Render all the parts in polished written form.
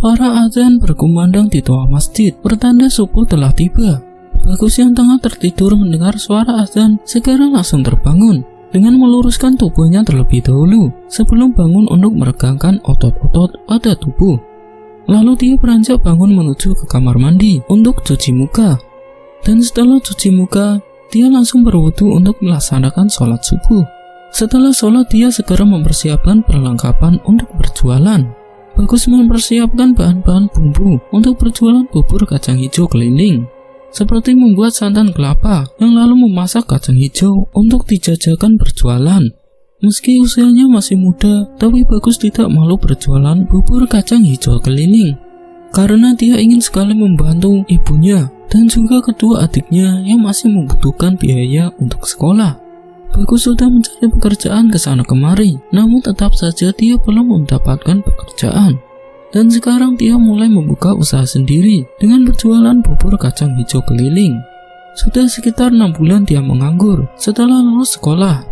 Suara azan berkumandang di toa masjid, pertanda subuh telah tiba. Bagus yang tengah tertidur mendengar suara azan segera langsung terbangun dengan meluruskan tubuhnya terlebih dahulu sebelum bangun untuk meregangkan otot-otot pada tubuh. Lalu dia beranjak bangun menuju ke kamar mandi untuk cuci muka. Dan setelah cuci muka, dia langsung berwudu untuk melaksanakan sholat subuh. Setelah sholat, dia segera mempersiapkan perlengkapan untuk berjualan. Bagus mempersiapkan bahan-bahan bumbu untuk berjualan bubur kacang hijau keliling, seperti membuat santan kelapa yang lalu memasak kacang hijau untuk dijajakan berjualan. Meski usianya masih muda, tapi Bagus tidak malu berjualan bubur kacang hijau keliling karena dia ingin sekali membantu ibunya dan juga kedua adiknya yang masih membutuhkan biaya untuk sekolah. Bagus sudah mencari pekerjaan ke sana kemari, namun tetap saja dia belum mendapatkan pekerjaan. Dan sekarang dia mulai membuka usaha sendiri dengan berjualan bubur kacang hijau keliling. Sudah sekitar 6 bulan dia menganggur setelah lulus sekolah.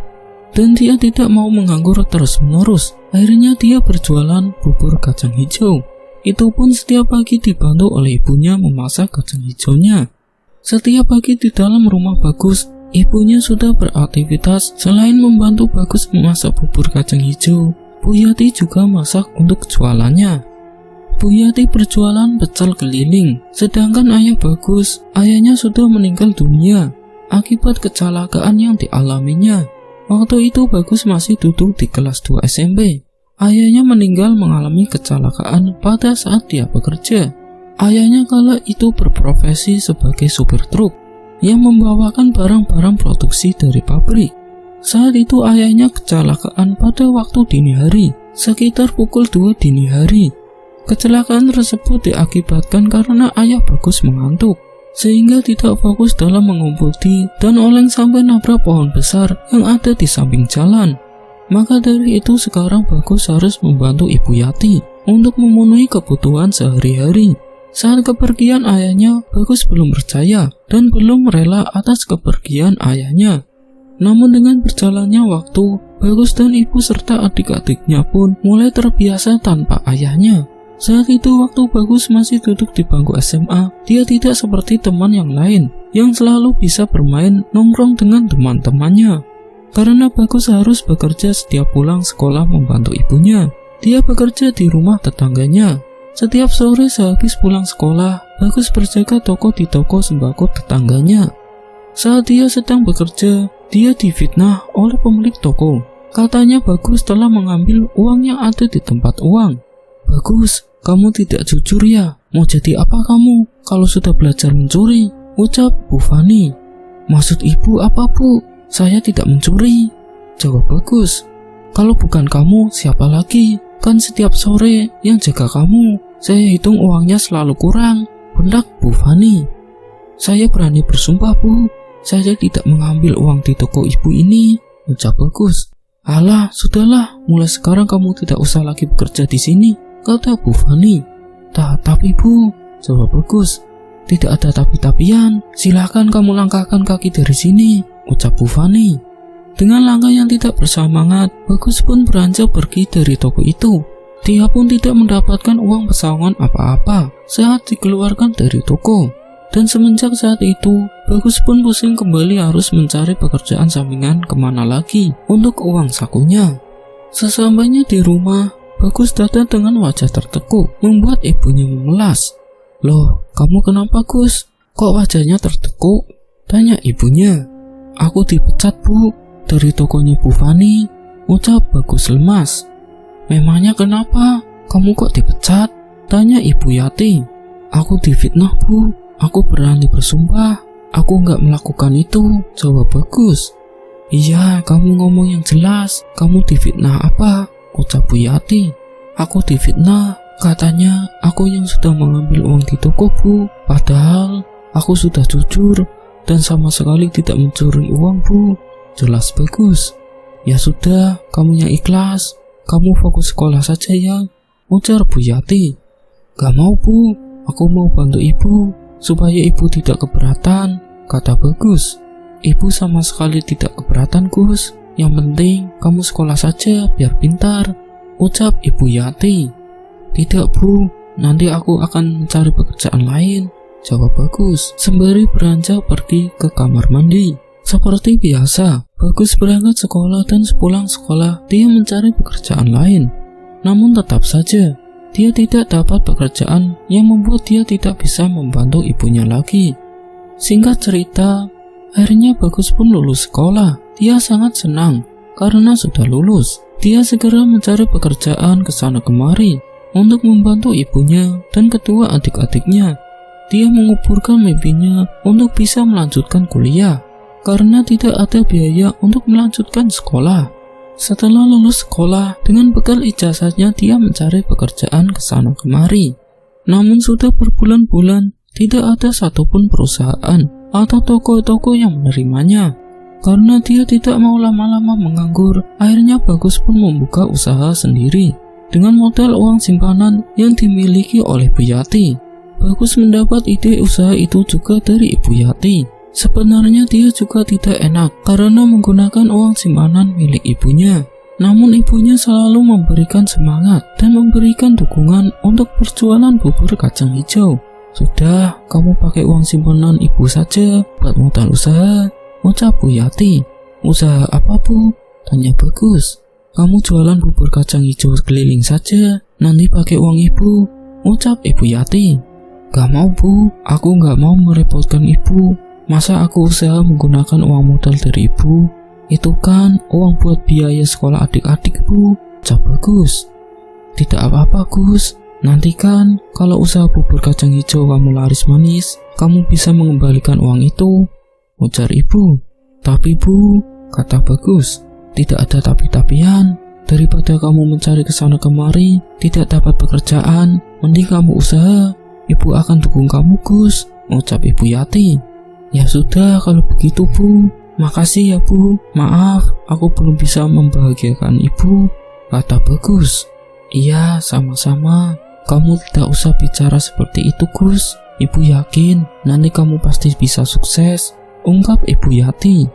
Dan dia tidak mau menganggur terus-menerus. Akhirnya dia berjualan bubur kacang hijau. Itu pun setiap pagi dibantu oleh ibunya memasak kacang hijaunya. Setiap pagi di dalam rumah Bagus, ibunya sudah beraktivitas. Selain membantu Bagus memasak bubur kacang hijau, Bu Yati juga masak untuk jualannya. Bu Yati berjualan pecel keliling, sedangkan ayah Bagus, ayahnya sudah meninggal dunia akibat kecelakaan yang dialaminya. Waktu itu Bagus masih duduk di kelas 2 SMP. Ayahnya meninggal mengalami kecelakaan pada saat dia bekerja. Ayahnya kala itu berprofesi sebagai supir truk yang membawakan barang-barang produksi dari pabrik. Saat itu ayahnya kecelakaan pada waktu dini hari, sekitar pukul 2 dini hari. Kecelakaan tersebut diakibatkan karena ayah Bagus mengantuk, sehingga tidak fokus dalam mengemudi dan oleng sampai nabrak pohon besar yang ada di samping jalan. Maka dari itu sekarang Bagus harus membantu Ibu Yati untuk memenuhi kebutuhan sehari-hari. Saat kepergian ayahnya, Bagus belum percaya dan belum rela atas kepergian ayahnya. Namun dengan berjalannya waktu, Bagus dan ibu serta adik-adiknya pun mulai terbiasa tanpa ayahnya. Saat itu waktu Bagus masih duduk di bangku SMA, dia tidak seperti teman yang lain yang selalu bisa bermain nongkrong dengan teman-temannya. Karena Bagus harus bekerja setiap pulang sekolah membantu ibunya. Dia bekerja di rumah tetangganya. Setiap sore sehabis pulang sekolah, Bagus berjaga toko di toko sembako tetangganya. Saat dia sedang bekerja, dia difitnah oleh pemilik toko. Katanya Bagus telah mengambil uang yang ada di tempat uang. "Bagus, kamu tidak jujur ya? Mau jadi apa kamu kalau sudah belajar mencuri?" ucap Bu Fani. "Maksud ibu apa, Bu? Saya tidak mencuri," jawab Bagus. "Kalau bukan kamu, siapa lagi? Kan setiap sore yang jaga kamu, saya hitung uangnya selalu kurang," bentak Bu Fani. "Saya berani bersumpah, Bu, saya tidak mengambil uang di toko ibu ini," ucap Bagus. "Alah, sudahlah, mulai sekarang kamu tidak usah lagi bekerja di sini," kata Bu Fani. Tapi Bu," jawab Bagus. "Tidak ada tapi-tapian, silahkan kamu langkahkan kaki dari sini," ucap Bu Fani. Dengan langkah yang tidak bersemangat, Bagus pun beranjak pergi dari toko itu. Dia pun tidak mendapatkan uang pesangon apa-apa saat dikeluarkan dari toko. Dan semenjak saat itu, Bagus pun pusing kembali harus mencari pekerjaan sampingan kemana lagi untuk uang sakunya. Sesampainya di rumah, Bagus datang dengan wajah tertekuk, membuat ibunya memelas. "Loh, kamu kenapa, Gus? Kok wajahnya tertekuk?" tanya ibunya. "Aku dipecat, Bu, dari tokonya Bu Fani," ucap Bagus lemas. "Memangnya kenapa? Kamu kok dipecat?" tanya Ibu Yati. "Aku difitnah, Bu. Aku berani bersumpah, aku nggak melakukan itu," jawab Bagus. "Iya, kamu ngomong yang jelas. Kamu difitnah apa?" ucap Bu Yati. "Aku difitnah. Katanya aku yang sudah mengambil uang di toko, Bu. Padahal aku sudah jujur dan sama sekali tidak mencuri uang, Bu," jelas Bagus. "Ya sudah, kamu yang ikhlas. Kamu fokus sekolah saja ya," ujar Bu Yati. "Gak mau, Bu. Aku mau bantu ibu supaya ibu tidak keberatan," kata Bagus. "Ibu sama sekali tidak keberatan, Gus. Yang penting kamu sekolah saja biar pintar," ucap Ibu Yati. "Tidak, Bu. nanti aku akan mencari pekerjaan lain, jawab Bagus sembari beranjak pergi ke kamar mandi. Seperti biasa, Bagus berangkat sekolah dan sepulang sekolah dia mencari pekerjaan lain. Namun tetap saja, dia tidak dapat pekerjaan yang membuat dia tidak bisa membantu ibunya lagi. Singkat cerita, akhirnya Bagus pun lulus sekolah. Dia sangat senang karena sudah lulus. Dia segera mencari pekerjaan ke sana kemari untuk membantu ibunya dan kedua adik-adiknya. Dia menguburkan mimpinya untuk bisa melanjutkan kuliah karena tidak ada biaya untuk melanjutkan sekolah. Setelah lulus sekolah, dengan bekal ijazahnya dia mencari pekerjaan ke sana kemari. Namun sudah berbulan-bulan tidak ada satupun perusahaan atau toko-toko yang menerimanya. Karena dia tidak mau lama-lama menganggur, akhirnya Bagus pun membuka usaha sendiri dengan modal uang simpanan yang dimiliki oleh Bu Yati. Bagus mendapat ide usaha itu juga dari Ibu Yati. Sebenarnya dia juga tidak enak karena menggunakan uang simpanan milik ibunya. Namun ibunya selalu memberikan semangat dan memberikan dukungan untuk perjualan bubur kacang hijau. Sudah, kamu pakai uang simpanan ibu saja buat modal usaha, ucap Bu Yati. Usaha apa, Bu? Tanya Bagus. Kamu jualan bubur kacang hijau keliling saja, nanti pakai uang ibu, ucap Ibu Yati. Gak mau, Bu, aku gak mau merepotkan ibu. Masa aku usaha menggunakan uang modal dari ibu? Itu kan uang buat biaya sekolah adik-adik, Bu, ucap Bagus. Tidak apa-apa, Gus. Nanti kan kalau usaha bubur kacang hijau kamu laris manis, kamu bisa mengembalikan uang itu, ujar ibu. Tapi Bu, kata Bagus, tidak ada tapi-tapian. Daripada kamu mencari kesana kemari, tidak dapat pekerjaan, mending kamu usaha. Ibu akan dukung kamu, Gus, ucap Ibu Yati. Ya sudah kalau begitu, Bu. Makasih ya, Bu. Maaf, aku belum bisa membahagiakan ibu, kata Bagus. Iya, sama-sama. Kamu tidak usah bicara seperti itu, Gus. Ibu yakin nanti kamu pasti bisa sukses, ungkap Ibu Yati.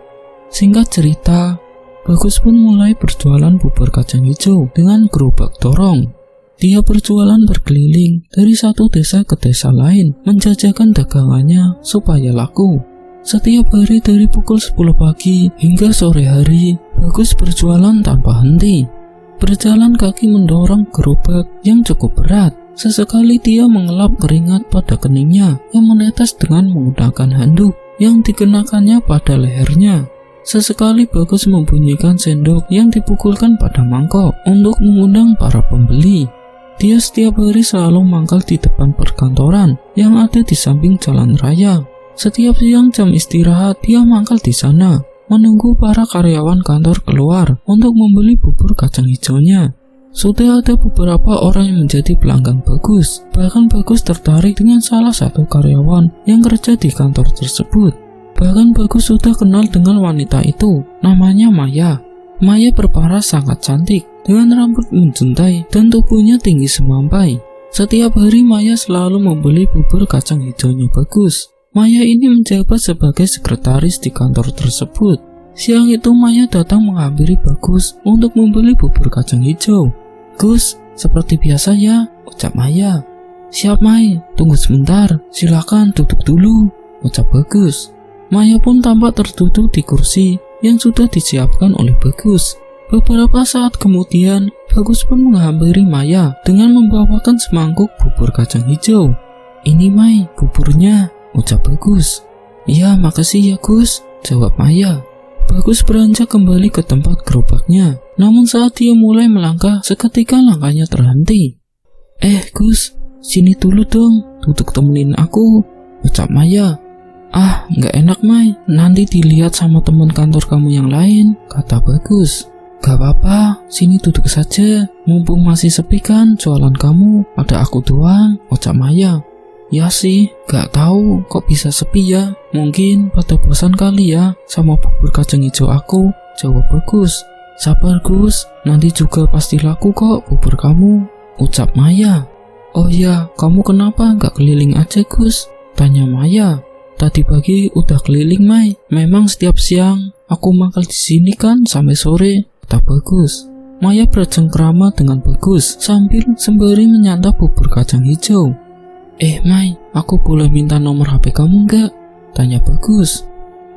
Singkat cerita, Bagus pun mulai berjualan bubur kacang hijau dengan gerobak dorong. Dia berjualan berkeliling dari satu desa ke desa lain, menjajakan dagangannya supaya laku. Setiap hari dari pukul 10 pagi hingga sore hari, Bagus berjualan tanpa henti. Berjalan kaki mendorong gerobak yang cukup berat. Sesekali dia mengelap keringat pada keningnya yang menetes dengan menggunakan handuk yang dikenakannya pada lehernya. Sesekali Bagus membunyikan sendok yang dipukulkan pada mangkok untuk mengundang para pembeli. Dia setiap hari selalu mangkal di depan perkantoran yang ada di samping jalan raya. Setiap siang jam istirahat, dia mangkal di sana, menunggu para karyawan kantor keluar untuk membeli bubur kacang hijaunya. Sudah ada beberapa orang yang menjadi pelanggan Bagus. Bahkan Bagus tertarik dengan salah satu karyawan yang kerja di kantor tersebut. Bahkan Bagus sudah kenal dengan wanita itu, namanya Maya. Maya berparas sangat cantik, dengan rambut menjuntai dan tubuhnya tinggi semampai. Setiap hari Maya selalu membeli bubur kacang hijaunya Bagus. Maya ini menjabat sebagai sekretaris di kantor tersebut. Siang itu Maya datang menghampiri Bagus untuk membeli bubur kacang hijau. Gus, seperti biasa ya, ucap Maya. Siap Mai, tunggu sebentar, silakan duduk dulu, ucap Bagus. Maya pun tampak terduduk di kursi yang sudah disiapkan oleh Bagus. Beberapa saat kemudian, Bagus pun menghampiri Maya dengan membawakan semangkuk bubur kacang hijau. Ini Mai, buburnya, ucap Bagus. Iya, makasih ya Gus, jawab Maya. Bagus beranjak kembali ke tempat gerobaknya. Namun saat dia mulai melangkah, seketika langkahnya terhenti. Gus, sini dulu dong, duduk temenin aku, ucap Maya. Ah, nggak enak Mai, nanti dilihat sama teman kantor kamu yang lain, kata Bagus. Gak apa-apa, sini duduk saja, mumpung masih sepi kan jualan kamu, ada aku doang, ucap Maya. Ya sih, gak tahu kok bisa sepi ya. Mungkin pada bosan kali ya sama bubur kacang hijau aku, jawab Bagus. Sabar Gus, nanti juga pasti laku kok bubur kamu, ucap Maya. Oh ya, kamu kenapa gak keliling aja Gus? Tanya Maya. Tadi pagi udah keliling Mai. Memang setiap siang aku mangkal di sini kan sampai sore, kata Bagus. Maya bercengkrama dengan Bagus sambil sembari menyantap bubur kacang hijau. Mai, aku boleh minta nomor HP kamu nggak? Tanya Bagus.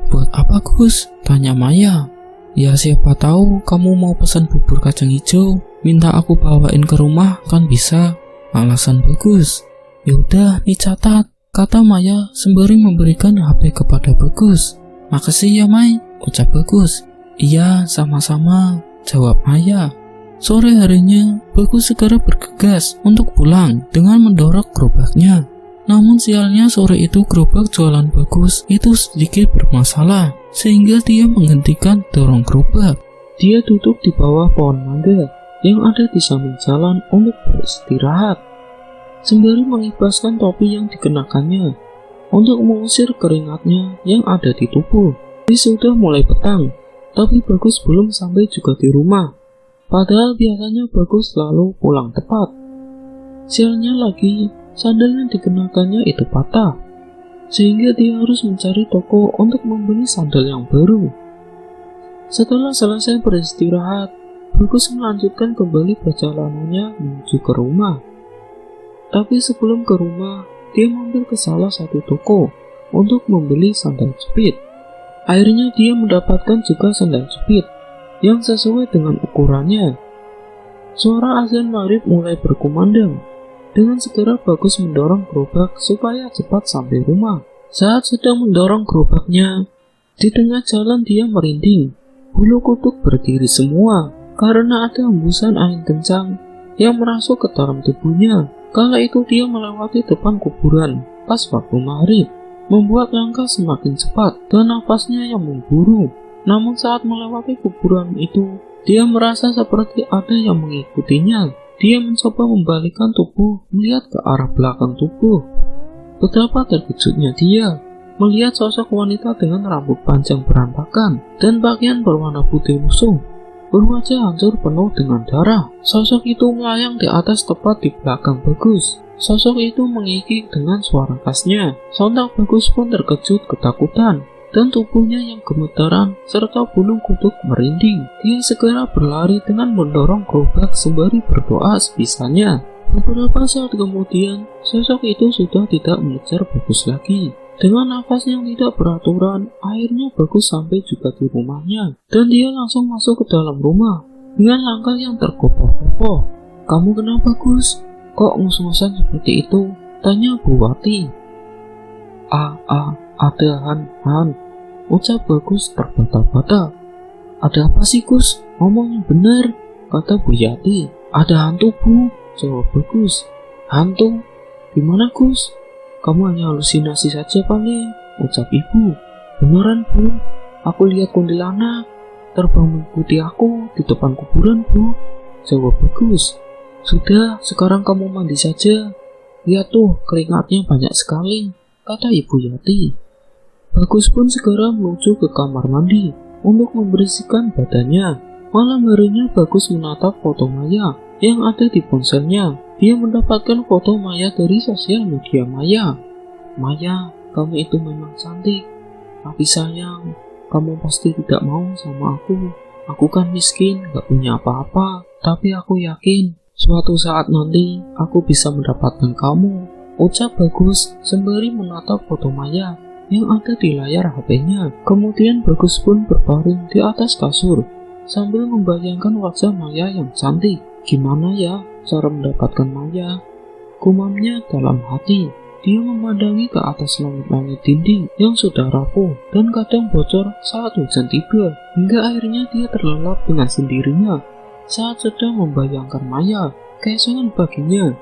Buat apa Gus? Tanya Maya. Ya siapa tahu kamu mau pesan bubur kacang hijau, minta aku bawain ke rumah kan bisa, alasan Bagus. Yaudah, nih catat, kata Maya sembari memberikan HP kepada Bagus. Makasih ya Mai, ucap Bagus. Iya, sama-sama, jawab Maya. Sore harinya, Bagus segera bergegas untuk pulang dengan mendorong gerobaknya. Namun sialnya sore itu gerobak jualan Bagus itu sedikit bermasalah, sehingga dia menghentikan dorong gerobak. Dia duduk di bawah pohon mangga yang ada di samping jalan untuk beristirahat, sembari mengibaskan topi yang dikenakannya untuk mengusir keringatnya yang ada di tubuh. Sudah mulai petang, tapi Bagus belum sampai juga di rumah. Padahal biasanya Bagus selalu pulang tepat. Sialnya lagi, sandal yang dikenakannya itu patah, sehingga dia harus mencari toko untuk membeli sandal yang baru. Setelah selesai beristirahat, Bagus melanjutkan kembali perjalanannya menuju ke rumah. Tapi sebelum ke rumah, dia mampir ke salah satu toko untuk membeli sandal jepit. Akhirnya dia mendapatkan juga sandal jepit yang sesuai dengan ukurannya. Suara azan maghrib mulai berkumandang. Dengan segera Bagus mendorong gerobak supaya cepat sampai rumah. Saat sedang mendorong gerobaknya, di tengah jalan dia merinding. Bulu kuduk berdiri semua karena ada hembusan angin kencang yang merasuk ke dalam tubuhnya. Kala itu dia melewati depan kuburan pas waktu maghrib, membuat langkah semakin cepat dan nafasnya yang memburu. Namun saat melewati kuburan itu, dia merasa seperti ada yang mengikutinya. Dia mencoba membalikkan tubuh melihat ke arah belakang tubuh. Betapa terkejutnya dia melihat sosok wanita dengan rambut panjang berantakan dan pakaian berwarna putih lusuh, berwajah hancur penuh dengan darah. Sosok itu melayang di atas tepat di belakang Bagus. Sosok itu mengikik dengan suara khasnya. Sontak Bagus pun terkejut ketakutan dan tubuhnya yang gemetaran serta bulu kuduk merinding. Dia segera berlari dengan mendorong gerobak sembari berdoa sebisanya. Beberapa saat kemudian, sosok itu sudah tidak mengejar Bagus lagi. Dengan nafas yang tidak beraturan, akhirnya Bagus sampai juga di rumahnya dan dia langsung masuk ke dalam rumah dengan langkah yang terkopoh-kopoh. "Kamu kenapa Gus? Kok ngos-ngosan seperti itu?" tanya Bu Wati. Ada Han, ucap Bagus terbata-bata. "Ada apa sih Gus? Ngomong yang benar," kata Bu Yati. "Ada hantu Bu," jawab Bagus. "Hantu? Gimana Gus? Kamu hanya halusinasi saja paling," ucap ibu. "Beneran Bu, aku lihat kuntilanak terbang mengikuti aku di depan kuburan Bu," jawab Bagus. "Sudah, sekarang kamu mandi saja. Lihat tuh, keringatnya banyak sekali," kata Ibu Yati. Bagus pun segera menuju ke kamar mandi untuk membersihkan badannya. Malam harinya Bagus menatap foto Maya yang ada di ponselnya. Dia mendapatkan foto Maya dari sosial media Maya. "Maya, kamu itu memang cantik. Tapi sayang, kamu pasti tidak mau sama aku. Aku kan miskin, gak punya apa-apa. Tapi aku yakin suatu saat nanti aku bisa mendapatkan kamu," ucap Bagus sembari menatap foto Maya yang ada di layar HP-nya. Kemudian Bagus pun berbaring di atas kasur sambil membayangkan wajah Maya yang cantik. "Gimana ya cara mendapatkan Maya?" gumamnya dalam hati. Dia memandangi ke atas langit-langit dinding yang sudah rapuh dan kadang bocor saat hujan tiba, hingga akhirnya dia terlelap dengan sendirinya saat sedang membayangkan Maya. Keesokan paginya,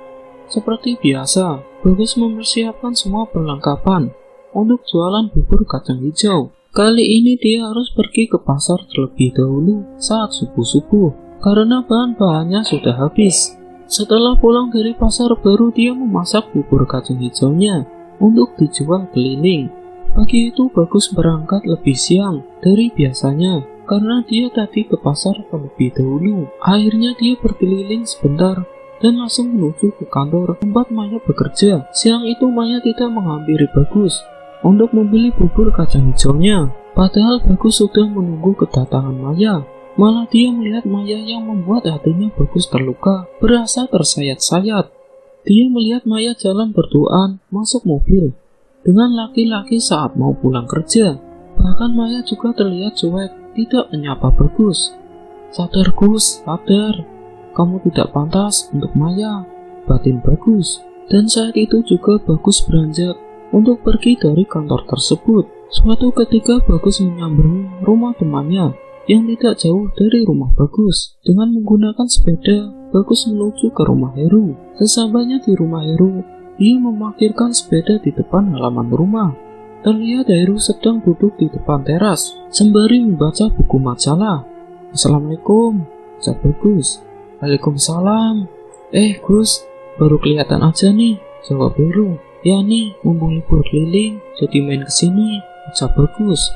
seperti biasa, Bagus mempersiapkan semua perlengkapan untuk jualan bubur kacang hijau. Kali ini dia harus pergi ke pasar terlebih dahulu saat subuh-subuh karena bahan-bahannya sudah habis. Setelah pulang dari pasar, baru dia memasak bubur kacang hijaunya untuk dijual keliling. Pagi itu Bagus berangkat lebih siang dari biasanya karena dia tadi ke pasar terlebih dahulu. Akhirnya dia berkeliling sebentar dan langsung menuju ke kantor tempat Maya bekerja. Siang itu Maya tidak menghampiri Bagus untuk membeli bubur kacang hijaunya. Padahal Bagus sudah menunggu kedatangan Maya Malah dia melihat Maya yang membuat hatinya Bagus terluka, berasa tersayat-sayat. Dia melihat Maya jalan berduaan masuk mobil dengan laki-laki saat mau pulang kerja. Bahkan Maya juga terlihat cuek, tidak menyapa Bagus. Sadar Gus, sadar. Kamu tidak pantas untuk Maya, batin Bagus. Dan saat itu juga Bagus beranjak untuk pergi dari kantor tersebut. Suatu ketika Bagus menyambangi rumah temannya yang tidak jauh dari rumah Bagus. Dengan menggunakan sepeda, Bagus menuju ke rumah Heru. Sesampainya di rumah Heru, dia memarkirkan sepeda di depan halaman rumah. Terlihat Heru sedang duduk di depan teras, sembari membaca buku majalah. Assalamualaikum, ucap Bagus. Waalaikumsalam. Gus, baru kelihatan aja nih, jawab Heru. Ya nih, mumpung libur keliling, jadi main kesini, ucap Bagus.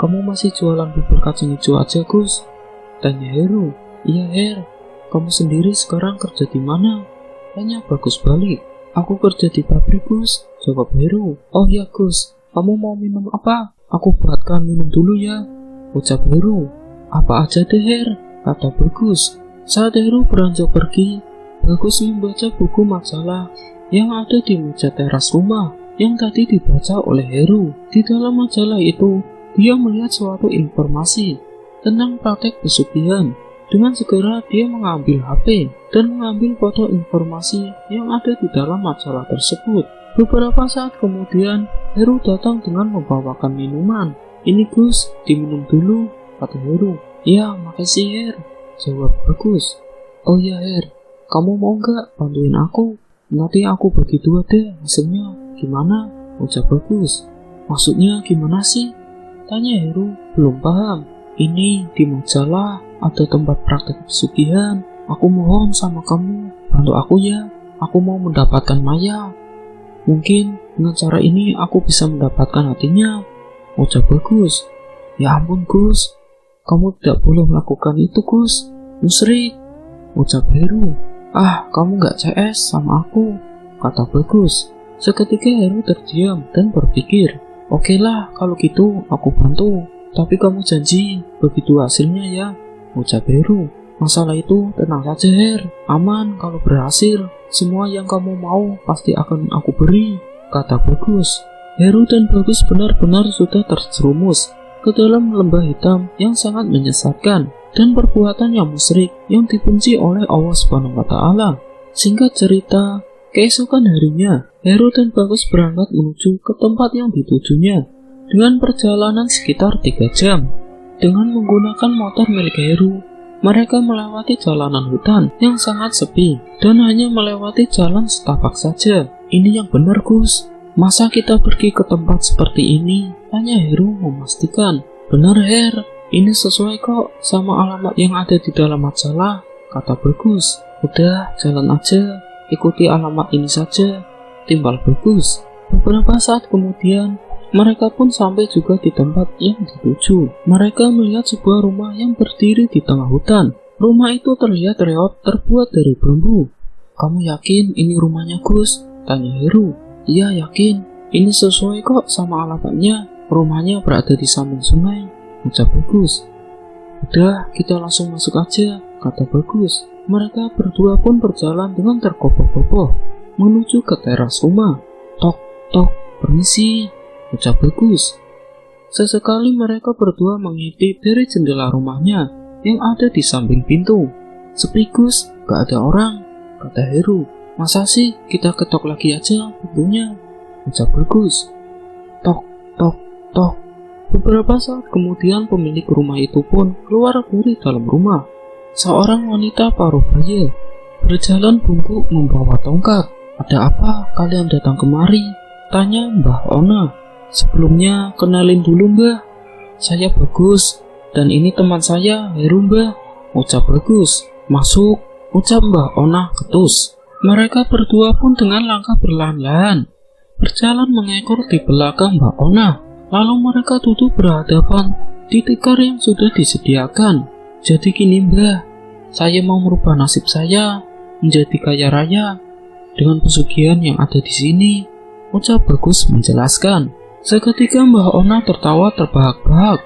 Kamu masih jualan bubur kacang hijau aja, Gus? Tanya Heru. Iya, Her. Kamu sendiri sekarang kerja di mana? Tanya Bagus balik. Aku kerja di pabrik, Gus, jawab Heru. Oh ya, Gus. Kamu mau minum apa? Aku buatkan minum dulu ya, ucap Heru. Apa aja deh, Her, kata Bagus. Saat Heru beranjak pergi, Bagus membaca buku majalah yang ada di meja teras rumah yang tadi dibaca oleh Heru. Di dalam majalah itu, dia melihat suatu informasi tentang praktek pesugihan. Dengan segera dia mengambil HP dan mengambil foto informasi yang ada di dalam majalah tersebut. Beberapa saat kemudian, Heru datang dengan membawakan minuman. Ini Gus, diminum dulu, kata Heru. Ya, makasih Her, jawab Bagus. Oh ya Her, kamu mau nggak bantuin aku? Nanti aku bagi dua deh hasilnya, gimana? Ucap Bagus. Maksudnya gimana sih? Tanya Heru, belum paham. Ini di majalah ada tempat praktek pesugihan. Aku mohon sama kamu, bantu aku ya. Aku mau mendapatkan Maya. Mungkin dengan cara ini aku bisa mendapatkan hatinya, ucap Bagus. Ya ampun Gus, kamu tidak boleh melakukan itu Gus, musyrik, ucap Heru. Kamu gak CS sama aku, kata Bagus. Seketika Heru terdiam dan berpikir, oke lah kalau gitu aku bantu, tapi kamu janji begitu hasilnya ya, ucap Heru. Masalah itu tenang saja Her, aman kalau berhasil. Semua yang kamu mau pasti akan aku beri, kata Bagus. Heru dan Bagus benar-benar sudah terjerumus ke dalam lembah hitam yang sangat menyesatkan dan perbuatan yang musyrik yang dibenci oleh Allah SWT. Singkat cerita, keesokan harinya, Heru dan Bagus berangkat menuju ke tempat yang ditujunya dengan perjalanan sekitar 3 jam. Dengan menggunakan motor milik Heru, mereka melewati jalanan hutan yang sangat sepi dan hanya melewati jalan setapak saja. Ini yang benar Gus, masa kita pergi ke tempat seperti ini? Tanya Heru memastikan. Benar Her, ini sesuai kok sama alamat yang ada di dalam majalah, kata Bagus. Udah, jalan aja, ikuti alamat ini saja, timbal Bagus. Beberapa saat kemudian, mereka pun sampai juga di tempat yang dituju. Mereka melihat sebuah rumah yang berdiri di tengah hutan. Rumah itu terlihat reot terbuat dari bambu. Kamu yakin ini rumahnya Gus? Tanya Heru. Iya yakin, ini sesuai kok sama alamatnya. Rumahnya berada di samping sungai, ucap Bagus. Udah, kita langsung masuk aja, kata Bagus. Mereka berdua pun berjalan dengan terkopoh-kopoh menuju ke teras rumah. Tok, tok, permisi, ucap Bagus. Sesekali mereka berdua mengintip dari jendela rumahnya yang ada di samping pintu. Sepi Gus, gak ada orang, kata Heru. Masa sih kita ketok lagi aja pintunya, ucap Bagus. Tok, tok, tok. Beberapa saat kemudian pemilik rumah itu pun keluar dari dalam rumah. Seorang wanita paruh baya berjalan bungkuk membawa tongkat. Ada apa kalian datang kemari? Tanya Mbah Ona. Sebelumnya kenalin dulu Mbah, saya Bagus dan ini teman saya Heru Mbah, ucap Bagus. Masuk, ucap Mbah Ona ketus. Mereka berdua pun dengan langkah perlahan-lahan berjalan mengekor di belakang Mbak Ona. Lalu mereka duduk berhadapan di tikar yang sudah disediakan. Jadi gini Mbah, saya mau merubah nasib saya menjadi kaya raya dengan pesugihan yang ada di sini, ucap Bagus menjelaskan. Seketika Mbah Ona tertawa terbahak-bahak.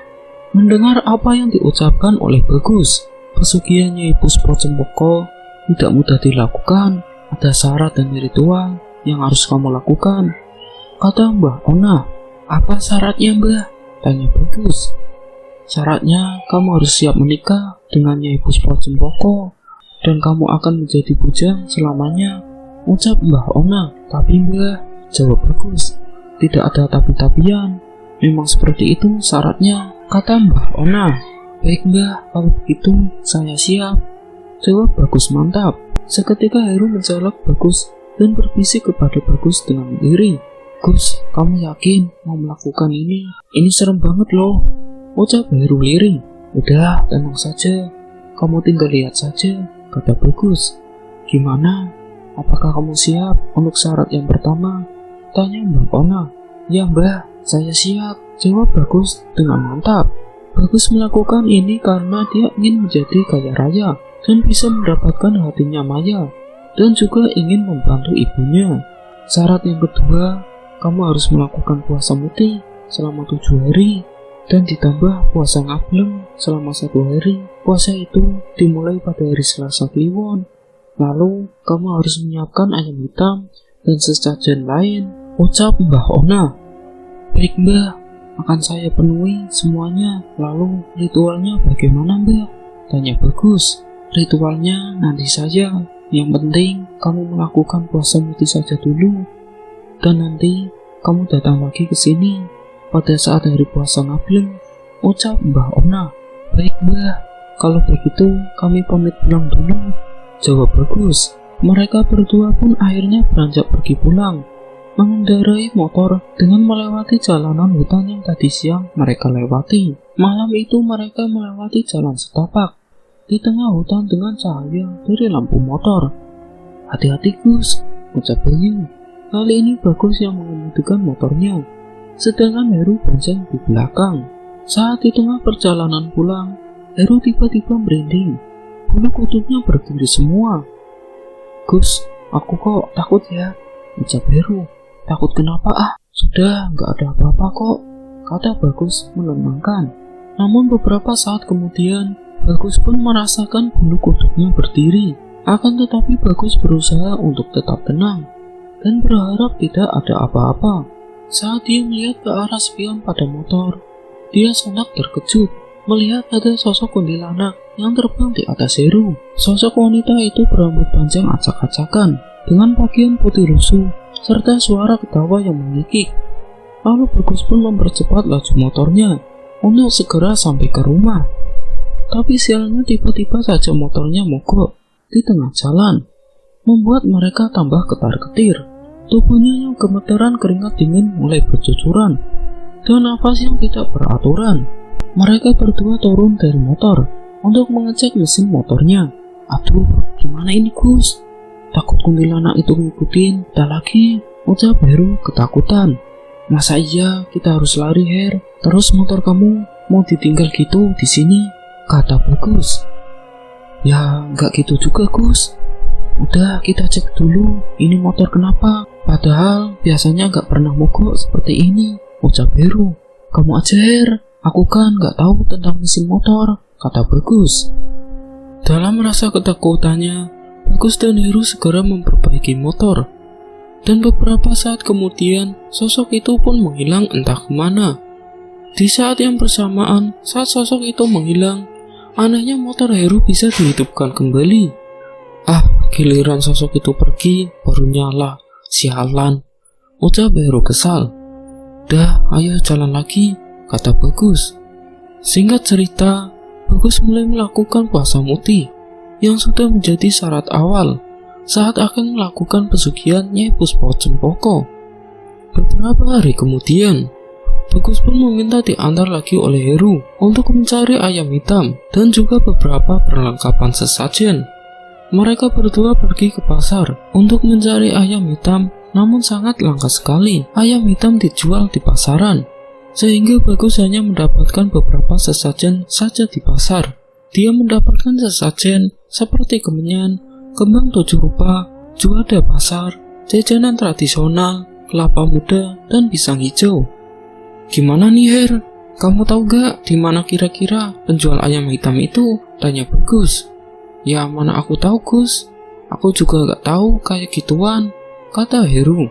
Mendengar apa yang diucapkan oleh Bagus, pesugihan Nyai Puspo Cempoko tidak mudah dilakukan. Ada syarat dan ritual yang harus kamu lakukan, kata Mbah Ona. Apa syaratnya, Mbah? Tanya Bagus. Syaratnya kamu harus siap menikah dengan Nyai Puspo Cempoko dan kamu akan menjadi bujang selamanya, ucap Mbah Ona. Tapi Mbah, jawab Bagus, tidak ada tapi-tapian. Memang seperti itu syaratnya, kata Mbah Ona. Baik Mbah, kalau begitu saya siap, jawab Bagus mantap. Seketika Heru mencolok Bagus dan berbisik kepada Bagus dengan iri. Gus, kamu yakin mau melakukan ini? Ini serem banget loh, ucap Heru lirih. Udah, tenang saja, kamu tinggal lihat saja, kata Bagus. Gimana? Apakah kamu siap untuk syarat yang pertama? Tanya Mbah Ona. Ya Mbah, saya siap, jawab Bagus dengan mantap. Bagus melakukan ini karena dia ingin menjadi kaya raya dan bisa mendapatkan hatinya Maya, dan juga ingin membantu ibunya. Syarat yang kedua, kamu harus melakukan puasa muti selama 7 hari, dan ditambah puasa ngableng selama 1 hari. Puasa itu dimulai pada hari Selasa Kliwon. Lalu, kamu harus menyiapkan ayam hitam dan sesajen lain, ucap Mbah Ona. Baik Mbah, akan saya penuhi semuanya. Lalu, ritualnya bagaimana Mbah? Tanya Bagus. Ritualnya nanti saja. Yang penting kamu melakukan puasa muti saja dulu. Dan nanti kamu datang lagi ke sini pada saat hari puasa ngableng, ucap Mbah Ona. Baik Mbah, kalau begitu kami pamit pulang dulu, jawab Bagus. Mereka berdua pun akhirnya beranjak pergi pulang, mengendarai motor dengan melewati jalanan hutan yang tadi siang mereka lewati. Malam itu mereka melewati jalan setapak di tengah hutan dengan cahaya dari lampu motor. Hati-hati Gus, ucap Bayu. Kali ini Bagus yang mengemudikan motornya, sedangkan Heru bonceng di belakang. Saat di tengah perjalanan pulang, Heru tiba-tiba merinding. Bulu kuduknya berdiri semua. Gus, aku kok takut ya, ucap Heru. Takut kenapa ah? Sudah, nggak ada apa-apa kok, kata Bagus menenangkan. Namun beberapa saat kemudian, Bagus pun merasakan bulu kuduknya berdiri. Akan tetapi Bagus berusaha untuk tetap tenang dan berharap tidak ada apa-apa. Saat dia melihat ke arah spion pada motor, dia sangat terkejut melihat ada sosok kuntilanak yang terbang di atas Heru. Sosok wanita itu berambut panjang acak-acakan dengan pakaian putih lusuh serta suara ketawa yang mengikik. Lalu Bagus pun mempercepat laju motornya untuk segera sampai ke rumah. Tapi sialnya tiba-tiba saja motornya mogok di tengah jalan, membuat mereka tambah ketar-ketir. Tubuhnya yang gemeteran keringat dingin mulai bercucuran, dan nafas yang tidak beraturan. Mereka berdua turun dari motor untuk mengecek mesin motornya. Aduh, gimana ini Gus? Takut kuntilanak itu ngikutin kita lagi, ucap Heru ketakutan. Masa iya kita harus lari Her? Terus motor kamu mau ditinggal gitu di sini? Kata Bagus. Ya nggak gitu juga Gus. Udah kita cek dulu ini motor kenapa. Padahal biasanya nggak pernah mogok seperti ini, ucap Heru. Kamu aja Her, aku kan nggak tahu tentang mesin motor, kata Bagus. Dalam rasa ketakutannya, Bagus dan Heru segera memperbaiki motor. Dan beberapa saat kemudian, sosok itu pun menghilang entah kemana. Di saat yang bersamaan, saat sosok itu menghilang, anehnya motor Heru bisa dihidupkan kembali. Ah, giliran sosok itu pergi, baru nyala. Sialan, ucap Heru kesal. Dah, ayo jalan lagi, kata Bagus. Singkat cerita, Bagus mulai melakukan puasa muti, yang sudah menjadi syarat awal saat akan melakukan pesugihan Nyai Puspo Cempoko. Beberapa hari kemudian, Bagus pun meminta diantar lagi oleh Heru untuk mencari ayam hitam dan juga beberapa perlengkapan sesajen. Mereka berdua pergi ke pasar untuk mencari ayam hitam, namun sangat langka sekali ayam hitam dijual di pasaran, sehingga Bagus hanya mendapatkan beberapa sesajen saja di pasar. Dia mendapatkan sesajen seperti kemenyan, kembang 7 rupa, juada pasar, jajanan tradisional, kelapa muda, dan pisang hijau. Gimana nih Her? Kamu tahu gak di mana kira-kira penjual ayam hitam itu? Tanya Bagus. Ya mana aku tahu Gus, aku juga gak tahu kayak gituan, kata Heru.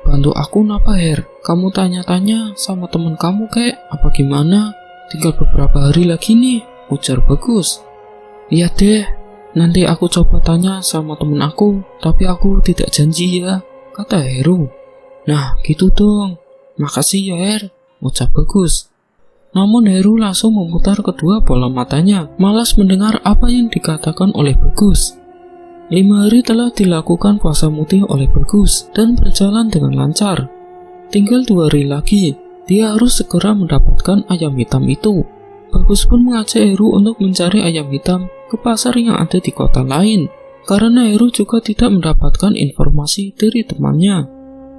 Bantu aku napa Her, kamu tanya-tanya sama temen kamu kek, apa gimana? Tinggal beberapa hari lagi nih, ujar Bagus. Iya deh, nanti aku coba tanya sama temen aku, tapi aku tidak janji ya, kata Heru. Nah gitu dong, makasih ya Her, ucap Bagus. Namun Heru langsung memutar kedua bola matanya, malas mendengar apa yang dikatakan oleh Bagus. 5 hari telah dilakukan puasa mutih oleh Bagus dan berjalan dengan lancar. Tinggal 2 hari lagi, dia harus segera mendapatkan ayam hitam itu. Bagus pun mengajak Heru untuk mencari ayam hitam ke pasar yang ada di kota lain, karena Heru juga tidak mendapatkan informasi dari temannya.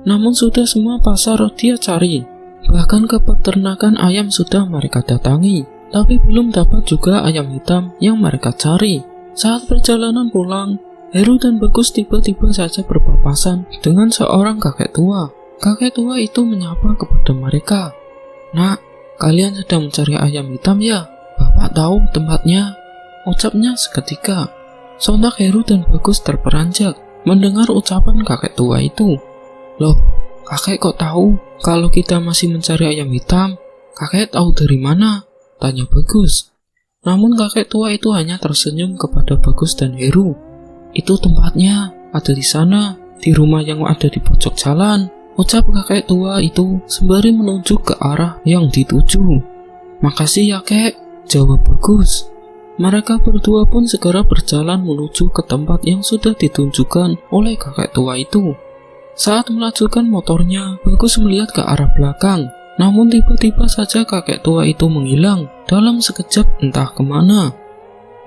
Namun sudah semua pasar dia cari, bahkan ke peternakan ayam sudah mereka datangi, tapi belum dapat juga ayam hitam yang mereka cari. Saat perjalanan pulang, Heru dan Bagus tiba-tiba saja berpapasan dengan seorang kakek tua. Kakek tua itu menyapa kepada mereka. Nak, kalian sedang mencari ayam hitam ya? Bapak tahu tempatnya, ucapnya seketika. Sontak Heru dan Bagus terperanjat mendengar ucapan kakek tua itu. Loh, kakek kok tahu kalau kita masih mencari ayam hitam? Kakek tahu dari mana? Tanya Bagus. Namun kakek tua itu hanya tersenyum kepada Bagus dan Heru. Itu tempatnya, ada di sana, di rumah yang ada di pojok jalan, ucap kakek tua itu sembari menunjuk ke arah yang dituju. Makasih ya kek, jawab Bagus. Mereka berdua pun segera berjalan menuju ke tempat yang sudah ditunjukkan oleh kakek tua itu. Saat melajukan motornya, Bagus melihat ke arah belakang. Namun tiba-tiba saja kakek tua itu menghilang dalam sekejap entah kemana.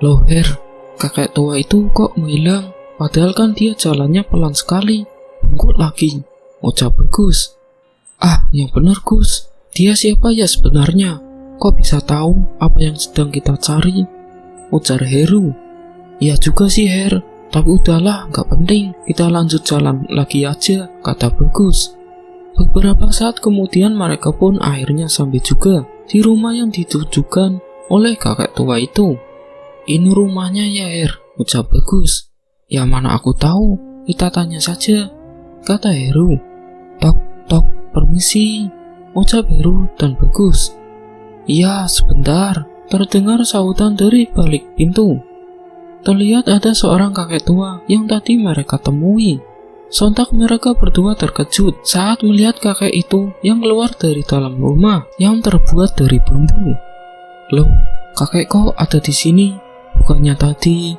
Loh Her, kakek tua itu kok menghilang? Padahal kan dia jalannya pelan sekali. Bungkuk lagi, ucap Bagus. Ah, yang benar Gus, dia siapa ya sebenarnya? Kok bisa tahu apa yang sedang kita cari? Ujar Heru. Ya juga sih Her, tapi udahlah, gak penting, kita lanjut jalan lagi aja, kata Bagus. Beberapa saat kemudian mereka pun akhirnya sampai juga di rumah yang ditujukan oleh kakek tua itu. Ini rumahnya ya Her, ucap Bagus. Ya mana aku tahu, kita tanya saja, kata Heru. Tok, tok, permisi, ucap Heru dan Bagus. Iya, sebentar, terdengar sautan dari balik pintu. Terlihat ada seorang kakek tua yang tadi mereka temui. Sontak mereka berdua terkejut saat melihat kakek itu yang keluar dari dalam rumah yang terbuat dari bambu. Loh, kakek kok ada di sini? Bukannya tadi?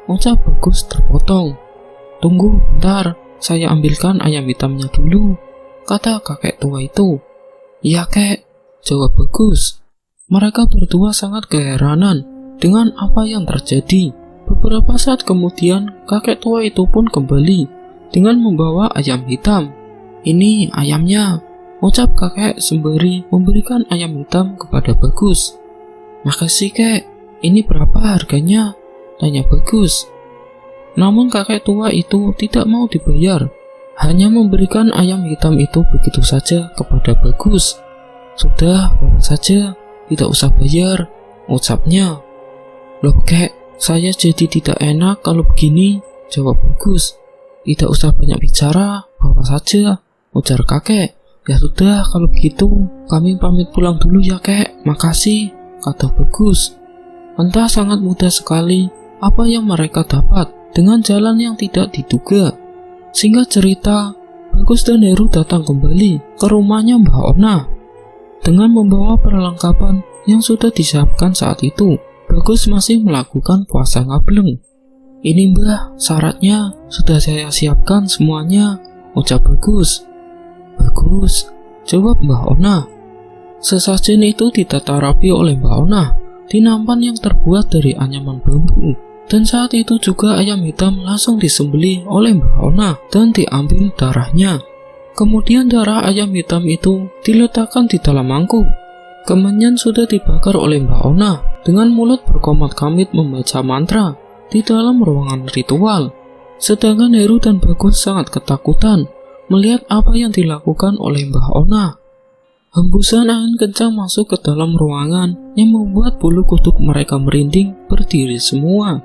Ucap Bagus terpotong. Tunggu bentar, saya ambilkan ayam hitamnya dulu, kata kakek tua itu. Iya kek, jawab Bagus. Mereka berdua sangat keheranan dengan apa yang terjadi. Beberapa saat kemudian, kakek tua itu pun kembali dengan membawa ayam hitam. Ini ayamnya, ucap kakek sembari memberikan ayam hitam kepada Bagus. Makasih kek, ini berapa harganya? Tanya Bagus. Namun kakek tua itu tidak mau dibayar, hanya memberikan ayam hitam itu begitu saja kepada Bagus. Sudah, bawa saja, tidak usah bayar, ucapnya. Loh kek, saya jadi tidak enak kalau begini, jawab Bagus. Tidak usah banyak bicara, bawa saja, ujar kakek. Ya sudah, kalau begitu kami pamit pulang dulu ya kek, makasih, kata Bagus. Entah sangat mudah sekali apa yang mereka dapat dengan jalan yang tidak diduga. Singkat cerita, Bagus dan Heru datang kembali ke rumahnya Mbak Ona dengan membawa perlengkapan yang sudah disiapkan saat itu. Bagus masih melakukan puasa ngableng. Ini Mbah, syaratnya sudah saya siapkan semuanya, ucap Bagus. Bagus, jawab Mbak Ona. Sesajen itu ditata rapi oleh Mbak Ona di nampan yang terbuat dari anyaman bambu. Dan saat itu juga ayam hitam langsung disembelih oleh Mbak Ona dan diambil darahnya. Kemudian darah ayam hitam itu diletakkan di dalam mangkuk. Kemenyan sudah dibakar oleh Mbak Ona dengan mulut berkomat-kamit membaca mantra di dalam ruangan ritual. Sedangkan Heru dan Bagus sangat ketakutan melihat apa yang dilakukan oleh Mbak Ona. Hembusan angin kencang masuk ke dalam ruangan yang membuat bulu kuduk mereka merinding berdiri semua.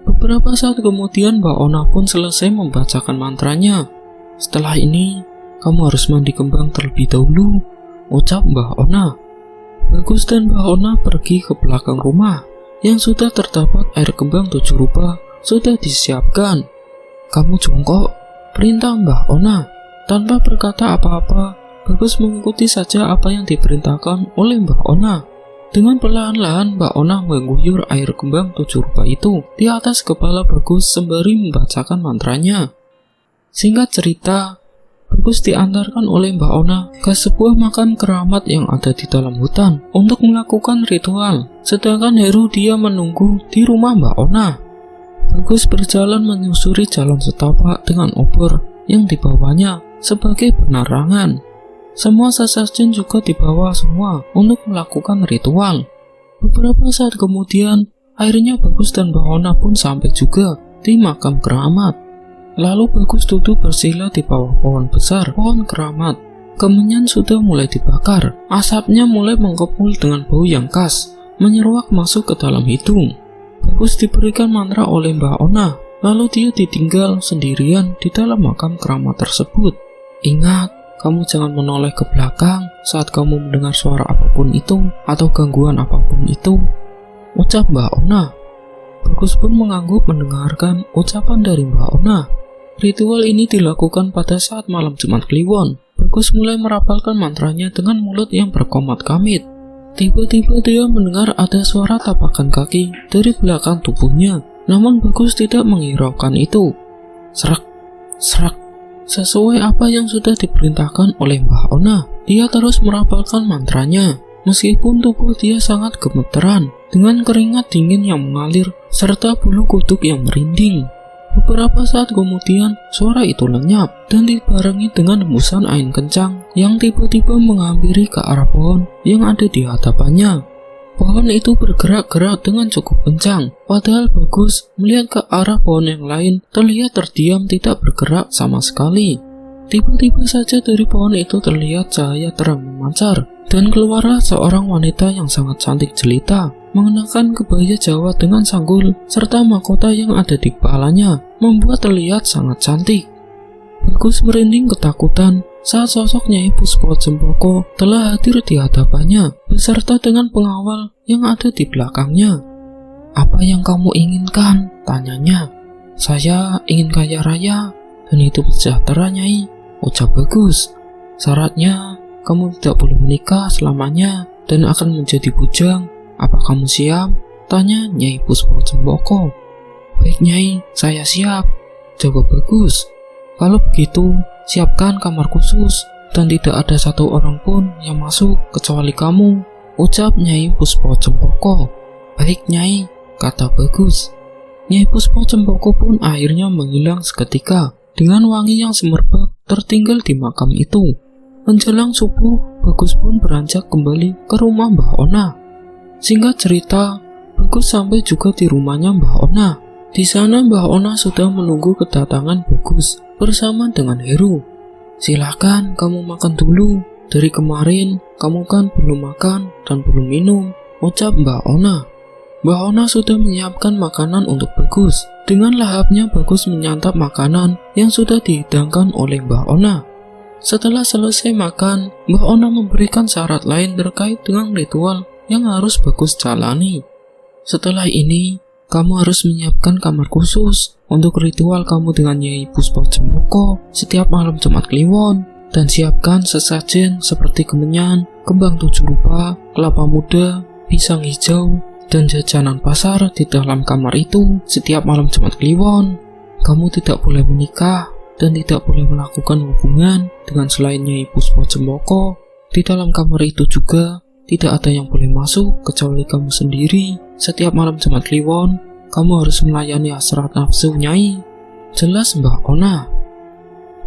Beberapa saat kemudian Mbak Ona pun selesai membacakan mantranya. Setelah ini, kamu harus mandi kembang terlebih dahulu, ucap Mbak Ona. Bagus dan Mbak Ona pergi ke belakang rumah yang sudah terdapat air kembang 7 rupa sudah disiapkan. Kamu jongkok, perintah Mbak Ona. Tanpa berkata apa-apa, Bagus mengikuti saja apa yang diperintahkan oleh Mbak Ona. Dengan perlahan-lahan Mbak Ona mengguyur air kembang 7 rupa itu di atas kepala Bagus sembari membacakan mantranya. Singkat cerita, Bagus diantarkan oleh Mbak Ona ke sebuah makam keramat yang ada di dalam hutan untuk melakukan ritual, sedangkan Heru dia menunggu di rumah Mbak Ona. Bagus berjalan menyusuri jalan setapak dengan obor yang dibawanya sebagai penerangan. Semua sesajen juga dibawa semua untuk melakukan ritual. Beberapa saat kemudian, akhirnya Bagus dan Mbak Ona pun sampai juga di makam keramat. Lalu Bagus duduk bersila di bawah pohon besar, pohon keramat. Kemenyan sudah mulai dibakar, asapnya mulai mengepul dengan bau yang khas, menyeruak masuk ke dalam hidung. Bagus diberikan mantra oleh Mbak Ona, lalu dia ditinggal sendirian di dalam makam keramat tersebut. Ingat, kamu jangan menoleh ke belakang saat kamu mendengar suara apapun itu atau gangguan apapun itu, ucap Mbak Ona. Bagus pun mengangguk mendengarkan ucapan dari Mbak Ona. Ritual ini dilakukan pada saat malam Jumat Kliwon. Bagus mulai merapalkan mantranya dengan mulut yang berkomat-kamit. Tiba-tiba dia mendengar ada suara tapakan kaki dari belakang tubuhnya. Namun Bagus tidak menghiraukan itu. Serak, serak. Sesuai apa yang sudah diperintahkan oleh Mbak Ona, dia terus merapalkan mantranya. Meskipun tubuh dia sangat gemeteran, dengan keringat dingin yang mengalir, serta bulu kuduk yang merinding. Beberapa saat kemudian, suara itu lenyap, dan dibarengi dengan hembusan angin kencang yang tiba-tiba menghampiri ke arah pohon yang ada di hadapannya. Pohon itu bergerak-gerak dengan cukup kencang, padahal Bagus melihat ke arah pohon yang lain terlihat terdiam tidak bergerak sama sekali. Tiba-tiba saja dari pohon itu terlihat cahaya terang memancar, dan keluarlah seorang wanita yang sangat cantik jelita, mengenakan kebaya Jawa dengan sanggul serta mahkota yang ada di kepalanya, membuat terlihat sangat cantik. Bagus merinding ketakutan saat sosok Nyai Puspojempoko telah hadir di hadapannya beserta dengan pengawal yang ada di belakangnya. Apa yang kamu inginkan? Tanyanya. Saya ingin kaya raya dan hidup sejahtera, Nyai, ucap Bagus. Syaratnya, kamu tidak boleh menikah selamanya dan akan menjadi bujang. Apa kamu siap? Tanya Nyai Puspojempoko. Baik Nyai, saya siap, jawab Bagus. Kalau begitu, siapkan kamar khusus dan tidak ada satu orang pun yang masuk kecuali kamu, ucap Nyai Puspojempoko. Baik Nyai, kata Bagus. Nyai Puspojempoko pun akhirnya menghilang seketika dengan wangi yang semerbak tertinggal di makam itu. Menjelang subuh, Bagus pun beranjak kembali ke rumah Mbak Ona. Singkat cerita, Bagus sampai juga di rumahnya Mbak Ona. Di sana Mbak Ona sudah menunggu kedatangan Bagus bersama dengan Heru. Silahkan kamu makan dulu. Dari kemarin kamu kan belum makan dan belum minum, ucap Mbak Ona. Mbak Ona sudah menyiapkan makanan untuk Bagus. Dengan lahapnya Bagus menyantap makanan yang sudah dihidangkan oleh Mbak Ona. Setelah selesai makan, Mbak Ona memberikan syarat lain terkait dengan ritual yang harus Bagus jalani. Setelah ini, kamu harus menyiapkan kamar khusus untuk ritual kamu dengan Nyai Puspojempoko setiap malam Jumat Kliwon, dan siapkan sesajen seperti kemenyan, kembang 7 rupa, kelapa muda, pisang hijau, dan jajanan pasar di dalam kamar itu setiap malam Jumat Kliwon. Kamu tidak boleh menikah dan tidak boleh melakukan hubungan dengan selain Nyai Puspojempoko. Di dalam kamar itu juga tidak ada yang boleh masuk kecuali kamu sendiri. Setiap malam Jumat Kliwon, kamu harus melayani hasrat nafsu Nyai, jelas Mbak Ona.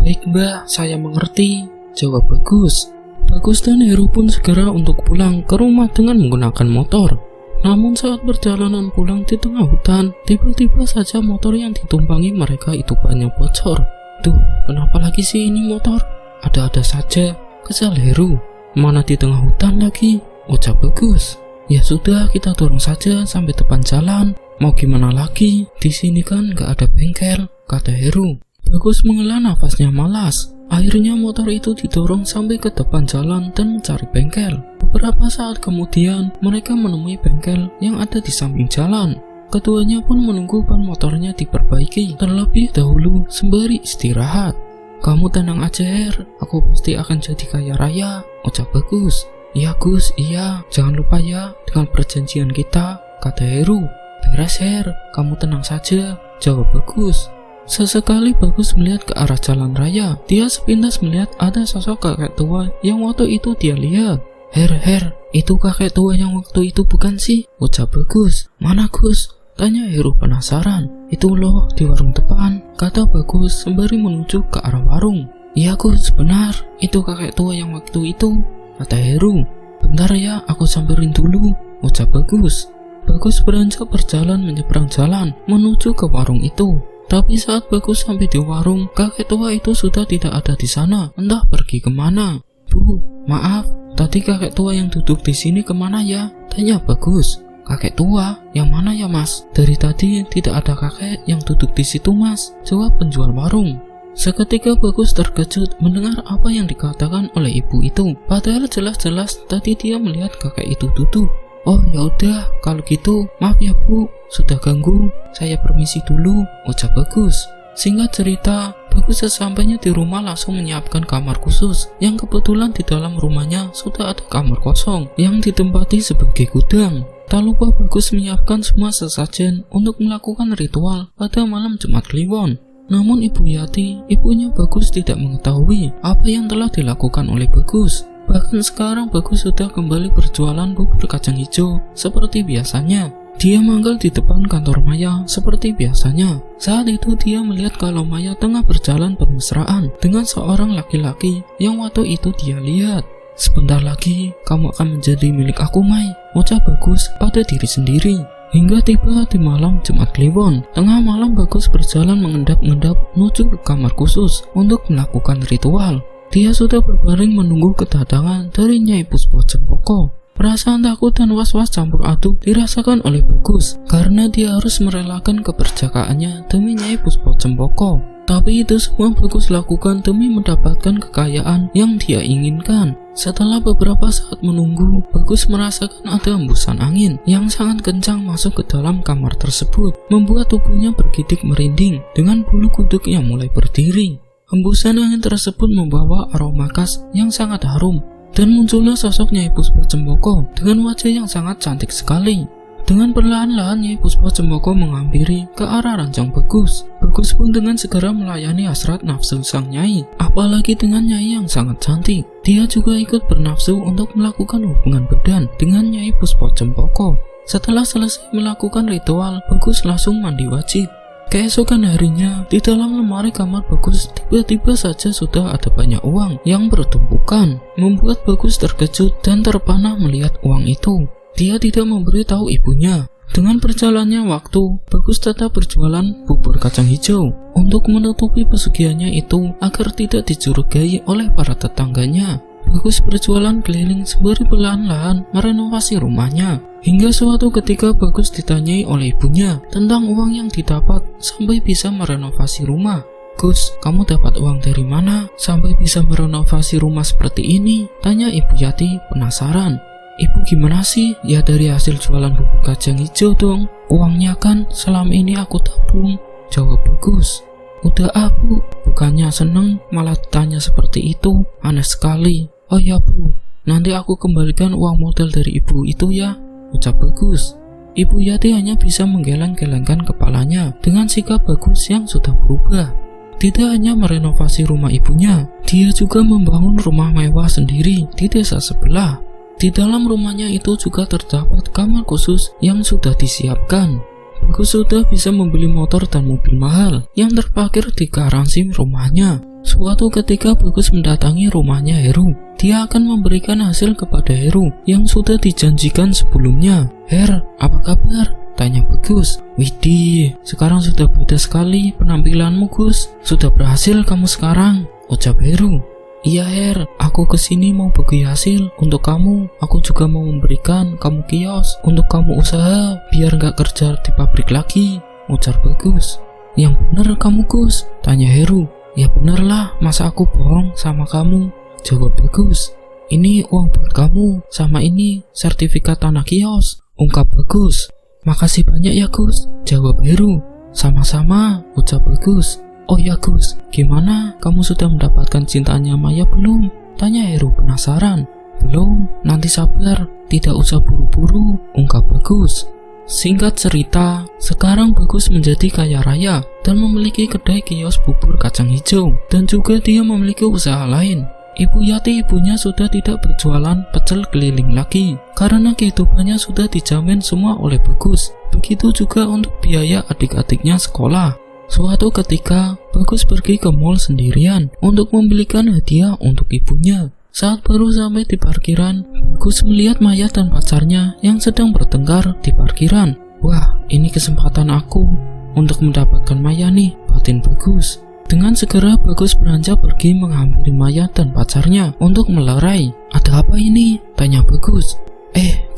Baik Mbak, saya mengerti, jawab Bagus. Bagus dan Heru pun segera untuk pulang ke rumah dengan menggunakan motor. Namun saat perjalanan pulang di tengah hutan, tiba-tiba saja motor yang ditumpangi mereka itu banyak bocor. Duh, kenapa lagi sih ini motor? Ada-ada saja, kesal Heru. Mana di tengah hutan lagi, ucap Bagus. Ya sudah, kita dorong saja sampai depan jalan. Mau gimana lagi, di sini kan gak ada bengkel, kata Heru. Bagus menghela nafasnya malas. Akhirnya motor itu didorong sampai ke depan jalan dan mencari bengkel. Beberapa saat kemudian, mereka menemui bengkel yang ada di samping jalan. Keduanya pun menunggu ban motornya diperbaiki terlebih dahulu sembari istirahat. Kamu tenang aja Her, aku pasti akan jadi kaya raya, ucap Bagus. Iya Gus, iya, jangan lupa ya dengan perjanjian kita, kata Heru. Beres Her, kamu tenang saja, jawab Bagus. Sesekali Bagus melihat ke arah jalan raya. Dia sepintas melihat ada sosok kakek tua yang waktu itu dia lihat. Her, itu kakek tua yang waktu itu bukan sih? Ucap Bagus. Mana Gus? Tanya Heru penasaran. Itu loh di warung depan, kata Bagus sembari menuju ke arah warung. Iya Gus, benar, itu kakek tua yang waktu itu, kata Heru. Bentar ya, aku samperin dulu, ucap Bagus. Bagus beranjak berjalan menyeberang jalan menuju ke warung itu. Tapi saat Bagus sampai di warung, kakek tua itu sudah tidak ada di sana, entah pergi kemana. Bu, maaf, tadi kakek tua yang duduk di sini kemana ya? Tanya Bagus. Kakek tua? Yang mana ya Mas? Dari tadi tidak ada kakek yang duduk di situ Mas, jawab penjual warung. Seketika Bagus terkejut mendengar apa yang dikatakan oleh ibu itu. Padahal jelas-jelas tadi dia melihat kakek itu duduk. Oh ya udah, kalau gitu maaf ya Bu, sudah ganggu, saya permisi dulu, ucap Bagus. Singkat cerita, Bagus sesampainya di rumah langsung menyiapkan kamar khusus yang kebetulan di dalam rumahnya sudah ada kamar kosong yang ditempati sebagai gudang. Tak lupa Bagus menyiapkan semua sesajen untuk melakukan ritual pada malam Jumat Kliwon. Namun Ibu Yati, ibunya Bagus tidak mengetahui apa yang telah dilakukan oleh Bagus. Bahkan sekarang Bagus sudah kembali berjualan bubur kacang hijau seperti biasanya. Dia manggal di depan kantor Maya seperti biasanya. Saat itu dia melihat kalau Maya tengah berjalan bermesraan dengan seorang laki-laki yang waktu itu dia lihat. Sebentar lagi kamu akan menjadi milik aku Mai, ucap Bagus pada diri sendiri. Hingga tiba di malam Jumat Kliwon. Tengah malam Bagus berjalan mengendap-endap menuju ke kamar khusus untuk melakukan ritual. Dia sudah berbaring menunggu kedatangan dari Nyai Puspo Cempoko. Perasaan takut dan was-was campur aduk dirasakan oleh Bagus karena dia harus merelakan keperjakaannya demi Nyai Puspo Cempoko. Tapi itu semua Bagus lakukan demi mendapatkan kekayaan yang dia inginkan. Setelah beberapa saat menunggu, Bagus merasakan ada hembusan angin yang sangat kencang masuk ke dalam kamar tersebut, membuat tubuhnya bergidik merinding dengan bulu kuduk yang mulai berdiri. Hembusan angin tersebut membawa aroma khas yang sangat harum, dan muncullah sosok Nyai Puspo Cempoko dengan wajah yang sangat cantik sekali. Dengan perlahan-lahan Nyai Puspo Cempoko menghampiri ke arah ranjang Bagus. Bagus pun dengan segera melayani hasrat nafsu sang Nyai, apalagi dengan Nyai yang sangat cantik. Dia juga ikut bernafsu untuk melakukan hubungan badan dengan Nyai Puspo Cempoko. Setelah selesai melakukan ritual, Bagus langsung mandi wajib. Keesokan harinya, di dalam lemari kamar Bagus tiba-tiba saja sudah ada banyak uang yang bertumpukan, membuat Bagus terkejut dan terpana melihat uang itu. Dia tidak memberitahu ibunya. Dengan berjalannya waktu, Bagus tetap berjualan bubur kacang hijau untuk menutupi pesugihannya itu agar tidak dicurigai oleh para tetangganya. Bagus berjualan keliling sembari perlahan-lahan merenovasi rumahnya. Hingga suatu ketika Bagus ditanyai oleh ibunya tentang uang yang didapat sampai bisa merenovasi rumah. Gus, kamu dapat uang dari mana sampai bisa merenovasi rumah seperti ini? Tanya Ibu Yati penasaran. Ibu gimana sih? Ya dari hasil jualan bubur kacang hijau dong. Uangnya kan selama ini aku tabung, jawab Bagus. Udah Bu, bukannya seneng malah tanya seperti itu, aneh sekali. Oh ya Bu, nanti aku kembalikan uang modal dari ibu itu ya, ucap Bagus. Ibu Yati hanya bisa menggeleng-gelengkan kepalanya dengan sikap Bagus yang sudah berubah. Tidak hanya merenovasi rumah ibunya, dia juga membangun rumah mewah sendiri di desa sebelah. Di dalam rumahnya itu juga terdapat kamar khusus yang sudah disiapkan. Bagus sudah bisa membeli motor dan mobil mahal yang terparkir di garansi rumahnya. Suatu ketika Bagus mendatangi rumahnya Heru. Dia akan memberikan hasil kepada Heru yang sudah dijanjikan sebelumnya. Her, apa kabar? Tanya Bagus. Widih, sekarang sudah beda sekali penampilanmu Gus. Sudah berhasil kamu sekarang, ucap Heru. Iya Her, aku kesini mau bagi hasil untuk kamu. Aku juga mau memberikan kamu kios untuk kamu usaha biar gak kerja di pabrik lagi, ujar Bagus. Yang bener kamu Gus, tanya Heru. Ya bener lah, masa aku bohong sama kamu, jawab Bagus. Ini uang buat kamu, sama ini sertifikat tanah kios, ungkap Bagus. Makasih banyak ya Gus, jawab Heru. Sama-sama, ucap Bagus. Oh ya Gus, gimana kamu sudah mendapatkan cintanya Maya belum? Tanya Heru penasaran. Belum, nanti sabar, tidak usah buru-buru, ungkap Bagus. Singkat cerita, sekarang Bagus menjadi kaya raya dan memiliki kedai kios bubur kacang hijau, dan juga dia memiliki usaha lain. Ibu Yati ibunya sudah tidak berjualan pecel keliling lagi karena kehidupannya sudah dijamin semua oleh Bagus. Begitu juga untuk biaya adik-adiknya sekolah. Suatu ketika, Bagus pergi ke mall sendirian untuk membelikan hadiah untuk ibunya. Saat baru sampai di parkiran, Bagus melihat Maya dan pacarnya yang sedang bertengkar di parkiran. Wah, ini kesempatan aku untuk mendapatkan Maya nih, batin Bagus. Dengan segera Bagus beranjak pergi menghampiri Maya dan pacarnya untuk melerai. Ada apa ini? Tanya Bagus.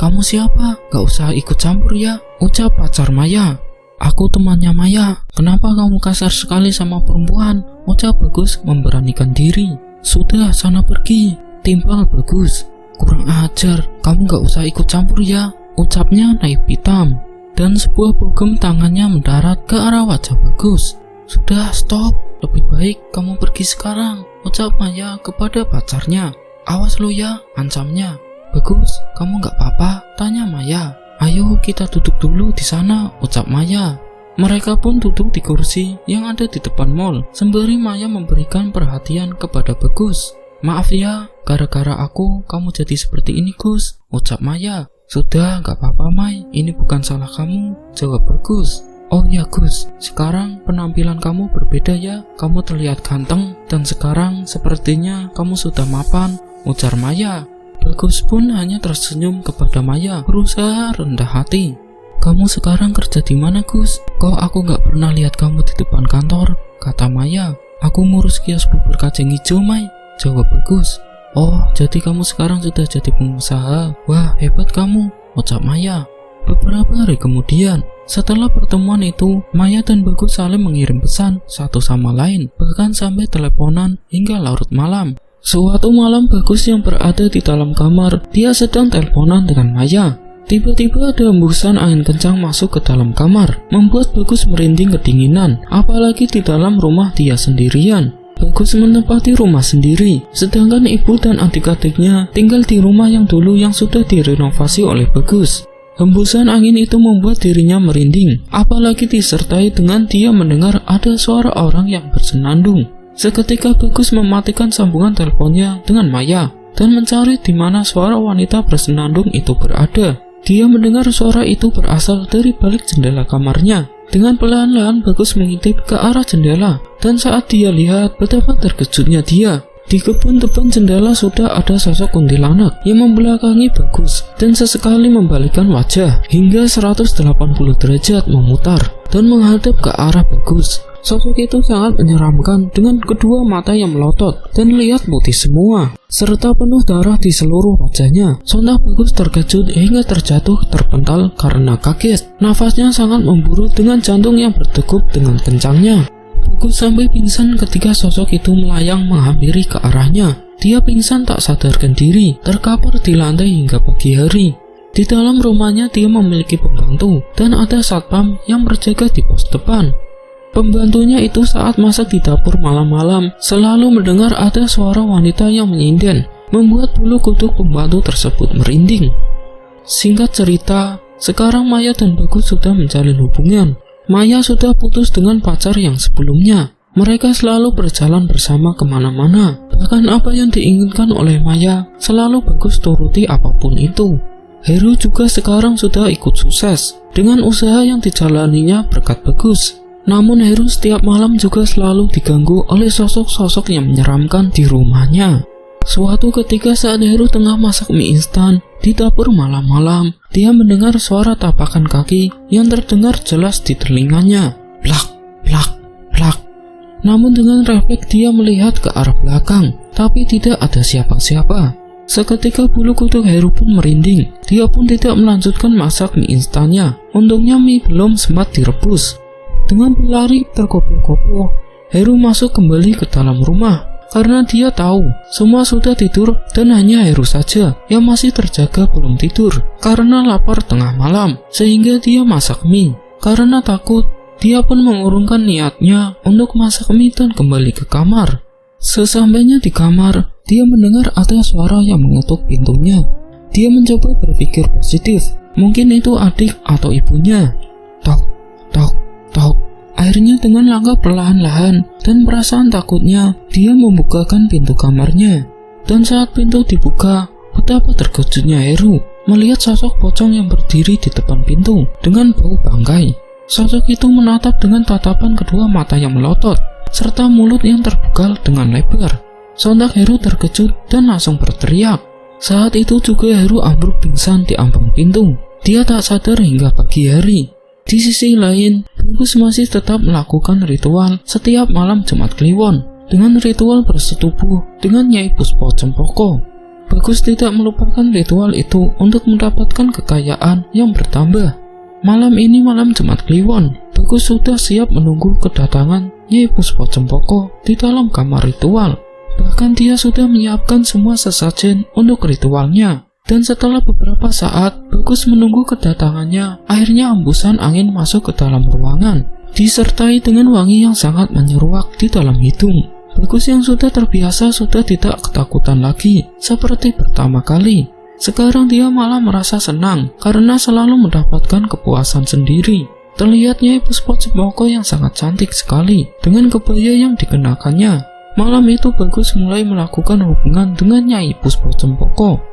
Kamu siapa? Gak usah ikut campur ya, ucap pacar Maya. Aku temannya Maya, kenapa kamu kasar sekali sama perempuan? Ucap Bagus memberanikan diri. Sudah, sana pergi, timpal Bagus. Kurang ajar, kamu gak usah ikut campur ya, ucapnya naik hitam. Dan sebuah bogem tangannya mendarat ke arah wajah Bagus. Sudah, stop, lebih baik kamu pergi sekarang, ucap Maya kepada pacarnya. Awas lo ya, ancamnya. Bagus, kamu gak apa-apa? Tanya Maya. Ayo kita duduk dulu di sana, ucap Maya. Mereka pun duduk di kursi yang ada di depan mall, sembari Maya memberikan perhatian kepada Bagus. Maaf ya, gara-gara aku kamu jadi seperti ini Gus, ucap Maya. Sudah, gak apa-apa Mai, ini bukan salah kamu, jawab Bagus. Oh ya Gus, sekarang penampilan kamu berbeda ya, kamu terlihat ganteng, dan sekarang sepertinya kamu sudah mapan, ujar Maya. Bagus pun hanya tersenyum kepada Maya, berusaha rendah hati. Kamu sekarang kerja di mana Gus? Kok aku gak pernah lihat kamu di depan kantor, kata Maya. Aku ngurus kios bubur kacang hijau Mai, jawab Bagus. Oh, jadi kamu sekarang sudah jadi pengusaha. Wah, hebat kamu, ucap Maya. Beberapa hari kemudian, setelah pertemuan itu, Maya dan Bagus saling mengirim pesan satu sama lain, bahkan sampai teleponan hingga larut malam. Suatu malam Bagus yang berada di dalam kamar, dia sedang teleponan dengan Maya. Tiba-tiba ada hembusan angin kencang masuk ke dalam kamar, membuat Bagus merinding kedinginan, apalagi di dalam rumah dia sendirian. Bagus menempati rumah sendiri, sedangkan ibu dan adik-adiknya tinggal di rumah yang dulu yang sudah direnovasi oleh Bagus. Hembusan angin itu membuat dirinya merinding, apalagi disertai dengan dia mendengar ada suara orang yang bersenandung. Seketika Bagus mematikan sambungan teleponnya dengan Maya dan mencari di mana suara wanita bersenandung itu berada. Dia mendengar suara itu berasal dari balik jendela kamarnya. Dengan perlahan-lahan Bagus mengintip ke arah jendela, dan saat dia lihat, betapa terkejutnya dia. Di kebun depan jendela sudah ada sosok kuntilanak yang membelakangi Bagus dan sesekali membalikkan wajah hingga 180 derajat memutar dan menghadap ke arah Bagus. Sosok itu sangat menyeramkan dengan kedua mata yang melotot dan lihat putih semua, serta penuh darah di seluruh wajahnya. Sontak Bagus terkejut hingga terjatuh terpental karena kaget. Nafasnya sangat memburu dengan jantung yang berdegup dengan kencangnya. Bagus sampai pingsan ketika sosok itu melayang menghampiri ke arahnya. Dia pingsan tak sadarkan diri, terkapar di lantai hingga pagi hari. Di dalam rumahnya dia memiliki pembantu dan ada satpam yang berjaga di pos depan. Pembantunya itu saat masak di dapur malam-malam selalu mendengar ada suara wanita yang menyinden, membuat bulu kuduk pembantu tersebut merinding. Singkat cerita, sekarang Maya dan Bagus sudah menjalin hubungan. Maya sudah putus dengan pacar yang sebelumnya. Mereka selalu berjalan bersama kemana-mana. Bahkan apa yang diinginkan oleh Maya selalu Bagus turuti apapun itu. Heru juga sekarang sudah ikut sukses dengan usaha yang dijalaninya berkat Bagus. Namun Heru setiap malam juga selalu diganggu oleh sosok-sosok yang menyeramkan di rumahnya. Suatu ketika saat Heru tengah masak mie instan di dapur malam-malam, dia mendengar suara tapakan kaki yang terdengar jelas di telinganya. Plak, plak, plak. Namun dengan refleks dia melihat ke arah belakang. tapi tidak ada siapa-siapa. Seketika bulu kuduk Heru pun merinding. Dia pun tidak melanjutkan masak mie instannya. Untungnya mie belum sempat direbus. Dengan berlari terkopoh-kopoh, Heru masuk kembali ke dalam rumah. Karena dia tahu semua sudah tidur dan hanya Heru saja yang masih terjaga belum tidur karena lapar tengah malam, sehingga dia masak mie. Karena takut, dia pun mengurungkan niatnya untuk masak mie dan kembali ke kamar. Sesampainya di kamar, dia mendengar ada suara yang mengetuk pintunya. Dia mencoba berpikir positif, mungkin itu adik atau ibunya. Tok, tok, tok. Akhirnya dengan langkah perlahan-lahan dan perasaan takutnya, dia membukakan pintu kamarnya. Dan saat pintu dibuka, betapa terkejutnya Heru melihat sosok pocong yang berdiri di depan pintu dengan bau bangkai. Sosok itu menatap dengan tatapan kedua mata yang melotot, serta mulut yang terbuka dengan lebar. Sontak Heru terkejut dan langsung berteriak. Saat itu juga Heru ambruk pingsan di ambang pintu. Dia tak sadar hingga pagi hari. Di sisi lain, Bagus masih tetap melakukan ritual setiap malam Jumat Kliwon dengan ritual bersetubuh dengan Nyai Puspa Cempaka. Bagus tidak melupakan ritual itu untuk mendapatkan kekayaan yang bertambah. Malam ini malam Jumat Kliwon, Bagus sudah siap menunggu kedatangan Nyai Puspa Cempaka di dalam kamar ritual. Bahkan dia sudah menyiapkan semua sesajen untuk ritualnya. Dan setelah beberapa saat Bagus menunggu kedatangannya, akhirnya hembusan angin masuk ke dalam ruangan, disertai dengan wangi yang sangat menyeruak di dalam hidung. Bagus yang sudah terbiasa sudah tidak ketakutan lagi seperti pertama kali. Sekarang dia malah merasa senang karena selalu mendapatkan kepuasan sendiri. Terlihat Nyai Puspa Cempaka yang sangat cantik sekali dengan kebaya yang dikenakannya. Malam itu Bagus mulai melakukan hubungan dengan Nyai Puspa Cempaka.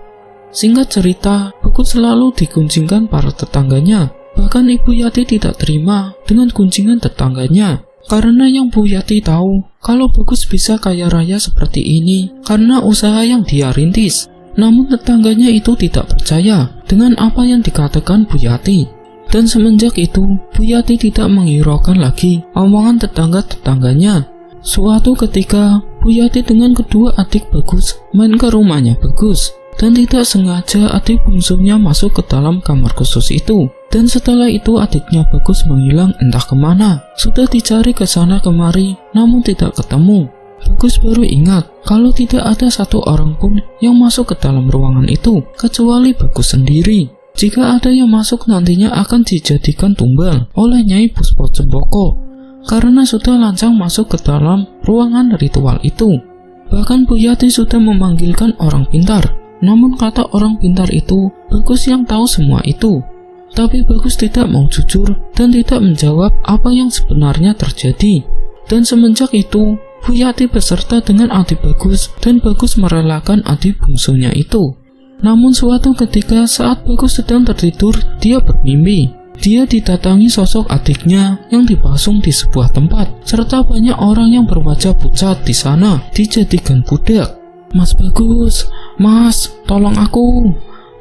Singkat cerita, Bagus selalu digunjingkan para tetangganya. Bahkan Ibu Yati tidak terima dengan gunjingan tetangganya. Karena yang Bu Yati tahu kalau Bagus bisa kaya raya seperti ini karena usaha yang dia rintis. Namun tetangganya itu tidak percaya dengan apa yang dikatakan Bu Yati. Dan semenjak itu, Bu Yati tidak menghiraukan lagi omongan tetangga-tetangganya. Suatu ketika, Bu Yati dengan kedua adik Bagus main ke rumahnya Bagus. Dan tidak sengaja adik bungsunya masuk ke dalam kamar khusus itu. Dan setelah itu adiknya Bagus menghilang entah kemana. Sudah dicari ke sana kemari, namun tidak ketemu. Bagus baru ingat kalau tidak ada satu orang pun yang masuk ke dalam ruangan itu, kecuali Bagus sendiri. Jika ada yang masuk nantinya akan dijadikan tumbal oleh Nyai Puspa Cempaka, karena sudah lancang masuk ke dalam ruangan ritual itu. Bahkan Bu Yati sudah memanggilkan orang pintar. Namun kata orang pintar itu, Bagus yang tahu semua itu. Tapi Bagus tidak mau jujur dan tidak menjawab apa yang sebenarnya terjadi. Dan semenjak itu, Bu Yati beserta dengan adik Bagus dan Bagus merelakan adik bungsunya itu. Namun suatu ketika saat Bagus sedang tertidur, dia bermimpi. Dia didatangi sosok adiknya yang dipasung di sebuah tempat, serta banyak orang yang berwajah pucat di sana dijadikan budak. "Mas Bagus, Mas, tolong aku!"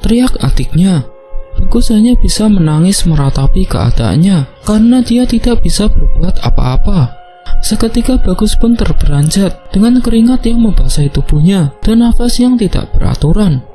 teriak adiknya. Bagus hanya bisa menangis meratapi keadaannya karena dia tidak bisa berbuat apa-apa. Seketika Bagus pun terberanjat dengan keringat yang membasahi tubuhnya dan nafas yang tidak beraturan.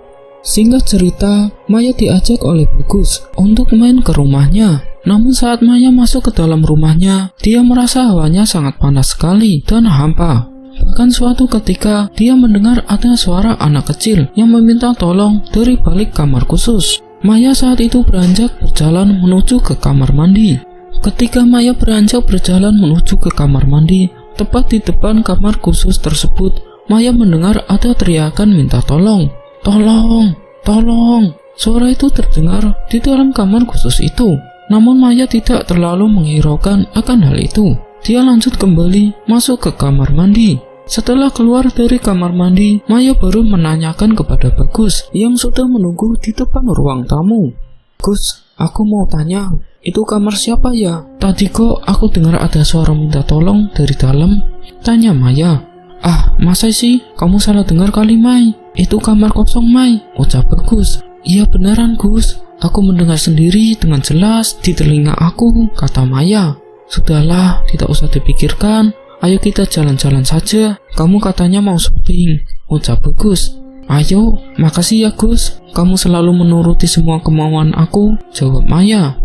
Singkat cerita, Maya diajak oleh Bagus untuk main ke rumahnya. Namun saat Maya masuk ke dalam rumahnya, dia merasa hawanya sangat panas sekali dan hampa. Bahkan suatu ketika, dia mendengar ada suara anak kecil yang meminta tolong dari balik kamar khusus. Maya saat itu beranjak berjalan menuju ke kamar mandi. Ketika Maya beranjak berjalan menuju ke kamar mandi, tepat di depan kamar khusus tersebut, Maya mendengar ada teriakan minta tolong. "Tolong, tolong!" Suara itu terdengar di dalam kamar khusus itu. Namun Maya tidak terlalu menghiraukan akan hal itu. Dia lanjut kembali masuk ke kamar mandi. Setelah keluar dari kamar mandi, Maya baru menanyakan kepada Bagus yang sudah menunggu di depan ruang tamu. "Gus, aku mau tanya, itu kamar siapa ya? Tadi kok aku dengar ada suara minta tolong dari dalam," tanya Maya. "Ah, masa sih? Kamu salah dengar kali, Mai. Itu kamar kosong, Mai," ucap Bagus. "Iya beneran, Gus. Aku mendengar sendiri dengan jelas di telinga aku," kata Maya. "Sudahlah, tidak usah dipikirkan. Ayo kita jalan-jalan saja. Kamu katanya mau shopping, ucap Bagus. Ayo, makasih ya Gus. Kamu selalu menuruti semua kemauan aku, jawab Maya.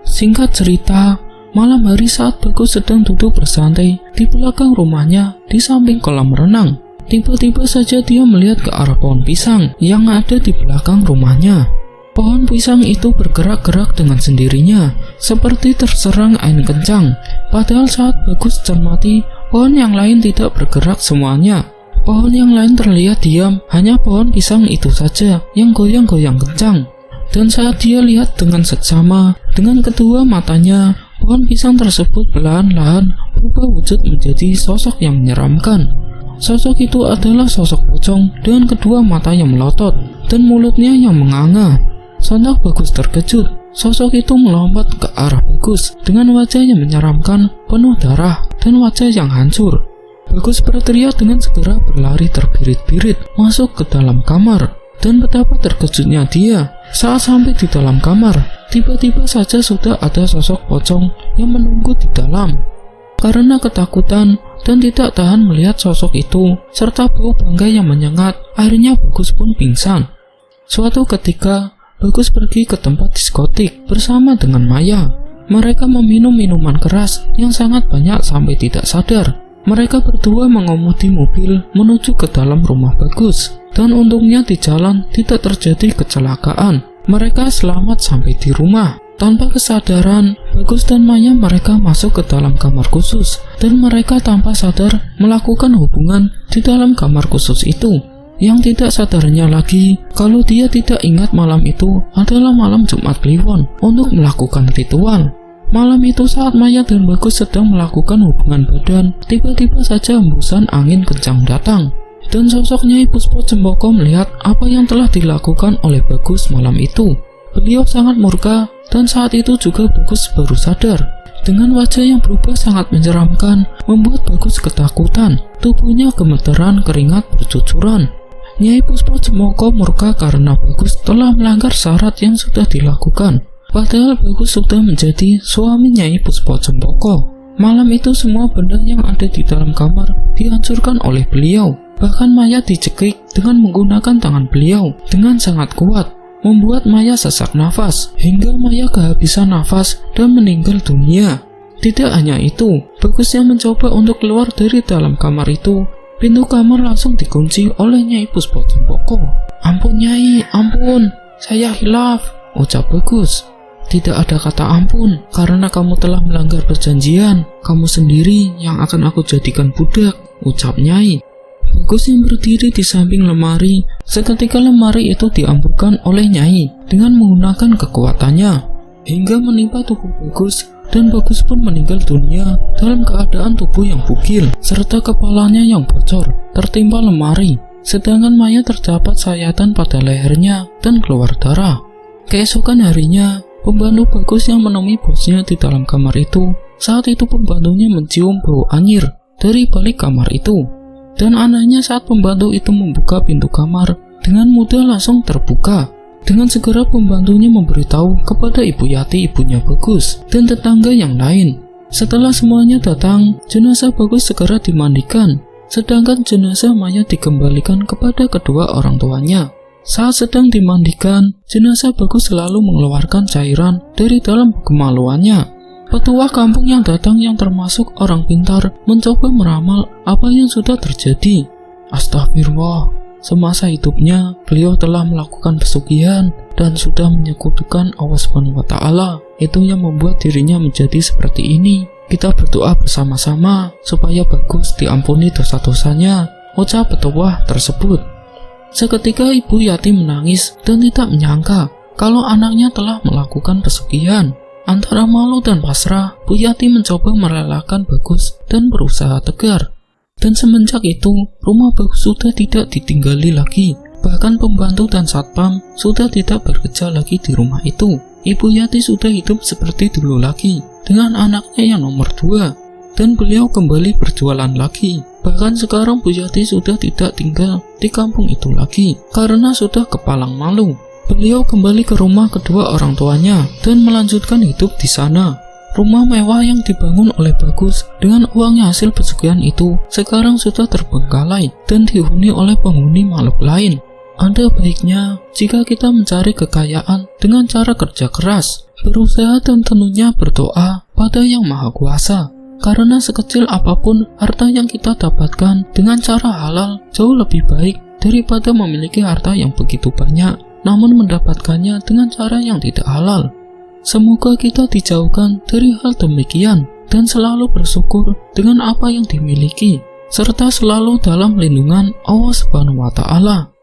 Singkat cerita, malam hari saat Bagus sedang duduk bersantai di belakang rumahnya di samping kolam renang, tiba-tiba saja dia melihat ke arah pohon pisang yang ada di belakang rumahnya. Pohon pisang itu bergerak-gerak dengan sendirinya, seperti terserang angin kencang. Padahal saat Bagus cermati, pohon yang lain tidak bergerak semuanya. Pohon yang lain terlihat diam, hanya pohon pisang itu saja yang goyang-goyang kencang. Dan saat dia lihat dengan seksama, dengan kedua matanya, pohon pisang tersebut perlahan-lahan berubah wujud menjadi sosok yang menyeramkan. Sosok itu adalah sosok pocong dengan kedua mata yang melotot dan mulutnya yang menganga. Sontak Bagus terkejut. Sosok itu melompat ke arah Bagus dengan wajah yang menyeramkan, penuh darah dan wajah yang hancur. Bagus berteriak dengan segera berlari terbirit-birit masuk ke dalam kamar. Dan betapa terkejutnya dia saat sampai di dalam kamar. Tiba-tiba saja sudah ada sosok pocong yang menunggu di dalam. Karena ketakutan dan tidak tahan melihat sosok itu serta bau bangkai yang menyengat, akhirnya Bagus pun pingsan. Suatu ketika Bagus pergi ke tempat diskotik bersama dengan Maya. Mereka meminum minuman keras yang sangat banyak sampai tidak sadar. Mereka berdua mengemudi mobil menuju ke dalam rumah Bagus. Dan untungnya di jalan tidak terjadi kecelakaan. Mereka selamat sampai di rumah. Tanpa kesadaran, Bagus dan Maya mereka masuk ke dalam kamar khusus. Dan mereka tanpa sadar melakukan hubungan di dalam kamar khusus itu. Yang tidak sadarnya lagi, kalau dia tidak ingat malam itu adalah malam Jumat Kliwon untuk melakukan ritual. Malam itu saat Maya dan Bagus sedang melakukan hubungan badan, tiba-tiba saja hembusan angin kencang datang. Dan sosok Nyai Puspo Cempoko melihat apa yang telah dilakukan oleh Bagus malam itu. Beliau sangat murka dan saat itu juga Bagus baru sadar. Dengan wajah yang berubah sangat menyeramkan, membuat Bagus ketakutan. Tubuhnya gemeteran, keringat bercucuran. Nyai Puspo Cempoko murka karena Bagus telah melanggar syarat yang sudah dilakukan. Padahal Bagus sudah menjadi suami Nyai Puspo Cempoko. Malam itu semua benda yang ada di dalam kamar dihancurkan oleh beliau. Bahkan Maya dicekik dengan menggunakan tangan beliau dengan sangat kuat, membuat Maya sesak nafas hingga Maya kehabisan nafas dan meninggal dunia. Tidak hanya itu, Bagus yang mencoba untuk keluar dari dalam kamar itu, pintu kamar langsung dikunci oleh Nyai Puspo Cempoko. Ampun Nyai, ampun, saya hilaf, ucap Bagus. Tidak ada kata ampun, karena kamu telah melanggar perjanjian. Kamu sendiri yang akan aku jadikan budak, ucap Nyai. Bagus yang berdiri di samping lemari, seketika lemari itu diamburkan oleh Nyai dengan menggunakan kekuatannya, hingga menimpa tubuh Bagus. Dan Bagus pun meninggal dunia dalam keadaan tubuh yang bugil serta kepalanya yang bocor tertimpa lemari, sedangkan Maya terdapat sayatan pada lehernya dan keluar darah. Keesokan harinya, pembantu Bagus yang menemui bosnya di dalam kamar itu. Saat itu pembantunya mencium bau anyir dari balik kamar itu, dan anehnya saat pembantu itu membuka pintu kamar, dengan mudah langsung terbuka. Dengan segera pembantunya memberitahu kepada Ibu Yati, ibunya Bagus, dan tetangga yang lain. Setelah semuanya datang, jenazah Bagus segera dimandikan, sedangkan jenazah Maya dikembalikan kepada kedua orang tuanya. Saat sedang dimandikan, jenazah Bagus selalu mengeluarkan cairan dari dalam kemaluannya. Petua kampung yang datang yang termasuk orang pintar mencoba meramal apa yang sudah terjadi. Astagfirullah. Semasa hidupnya, beliau telah melakukan pesugihan dan sudah menyekutukan Allah SWT. Itu yang membuat dirinya menjadi seperti ini. Kita berdoa bersama-sama supaya Bagus diampuni dosa-dosanya, ucap petua tersebut. Seketika Ibu Yati menangis dan tidak menyangka kalau anaknya telah melakukan pesugihan. Antara malu dan pasrah, Bu Yati mencoba merelakan Bagus dan berusaha tegar. Dan semenjak itu, rumah Bagus sudah tidak ditinggali lagi. Bahkan pembantu dan satpam sudah tidak bekerja lagi di rumah itu. Ibu Yati sudah hidup seperti dulu lagi, dengan anaknya yang nomor 2. Dan beliau kembali berjualan lagi. Bahkan sekarang Bu Yati sudah tidak tinggal di kampung itu lagi, karena sudah kepalang malu. Beliau kembali ke rumah kedua orang tuanya, dan melanjutkan hidup di sana. Rumah mewah yang dibangun oleh Bagus dengan uangnya hasil pesugihan itu sekarang sudah terbengkalai dan dihuni oleh penghuni makhluk lain. Ada baiknya jika kita mencari kekayaan dengan cara kerja keras, berusaha dan tentunya berdoa pada Yang Maha Kuasa. Karena sekecil apapun harta yang kita dapatkan dengan cara halal jauh lebih baik daripada memiliki harta yang begitu banyak namun mendapatkannya dengan cara yang tidak halal. Semoga kita dijauhkan dari hal demikian dan selalu bersyukur dengan apa yang dimiliki, serta selalu dalam lindungan Allah Subhanahu wa Ta'ala.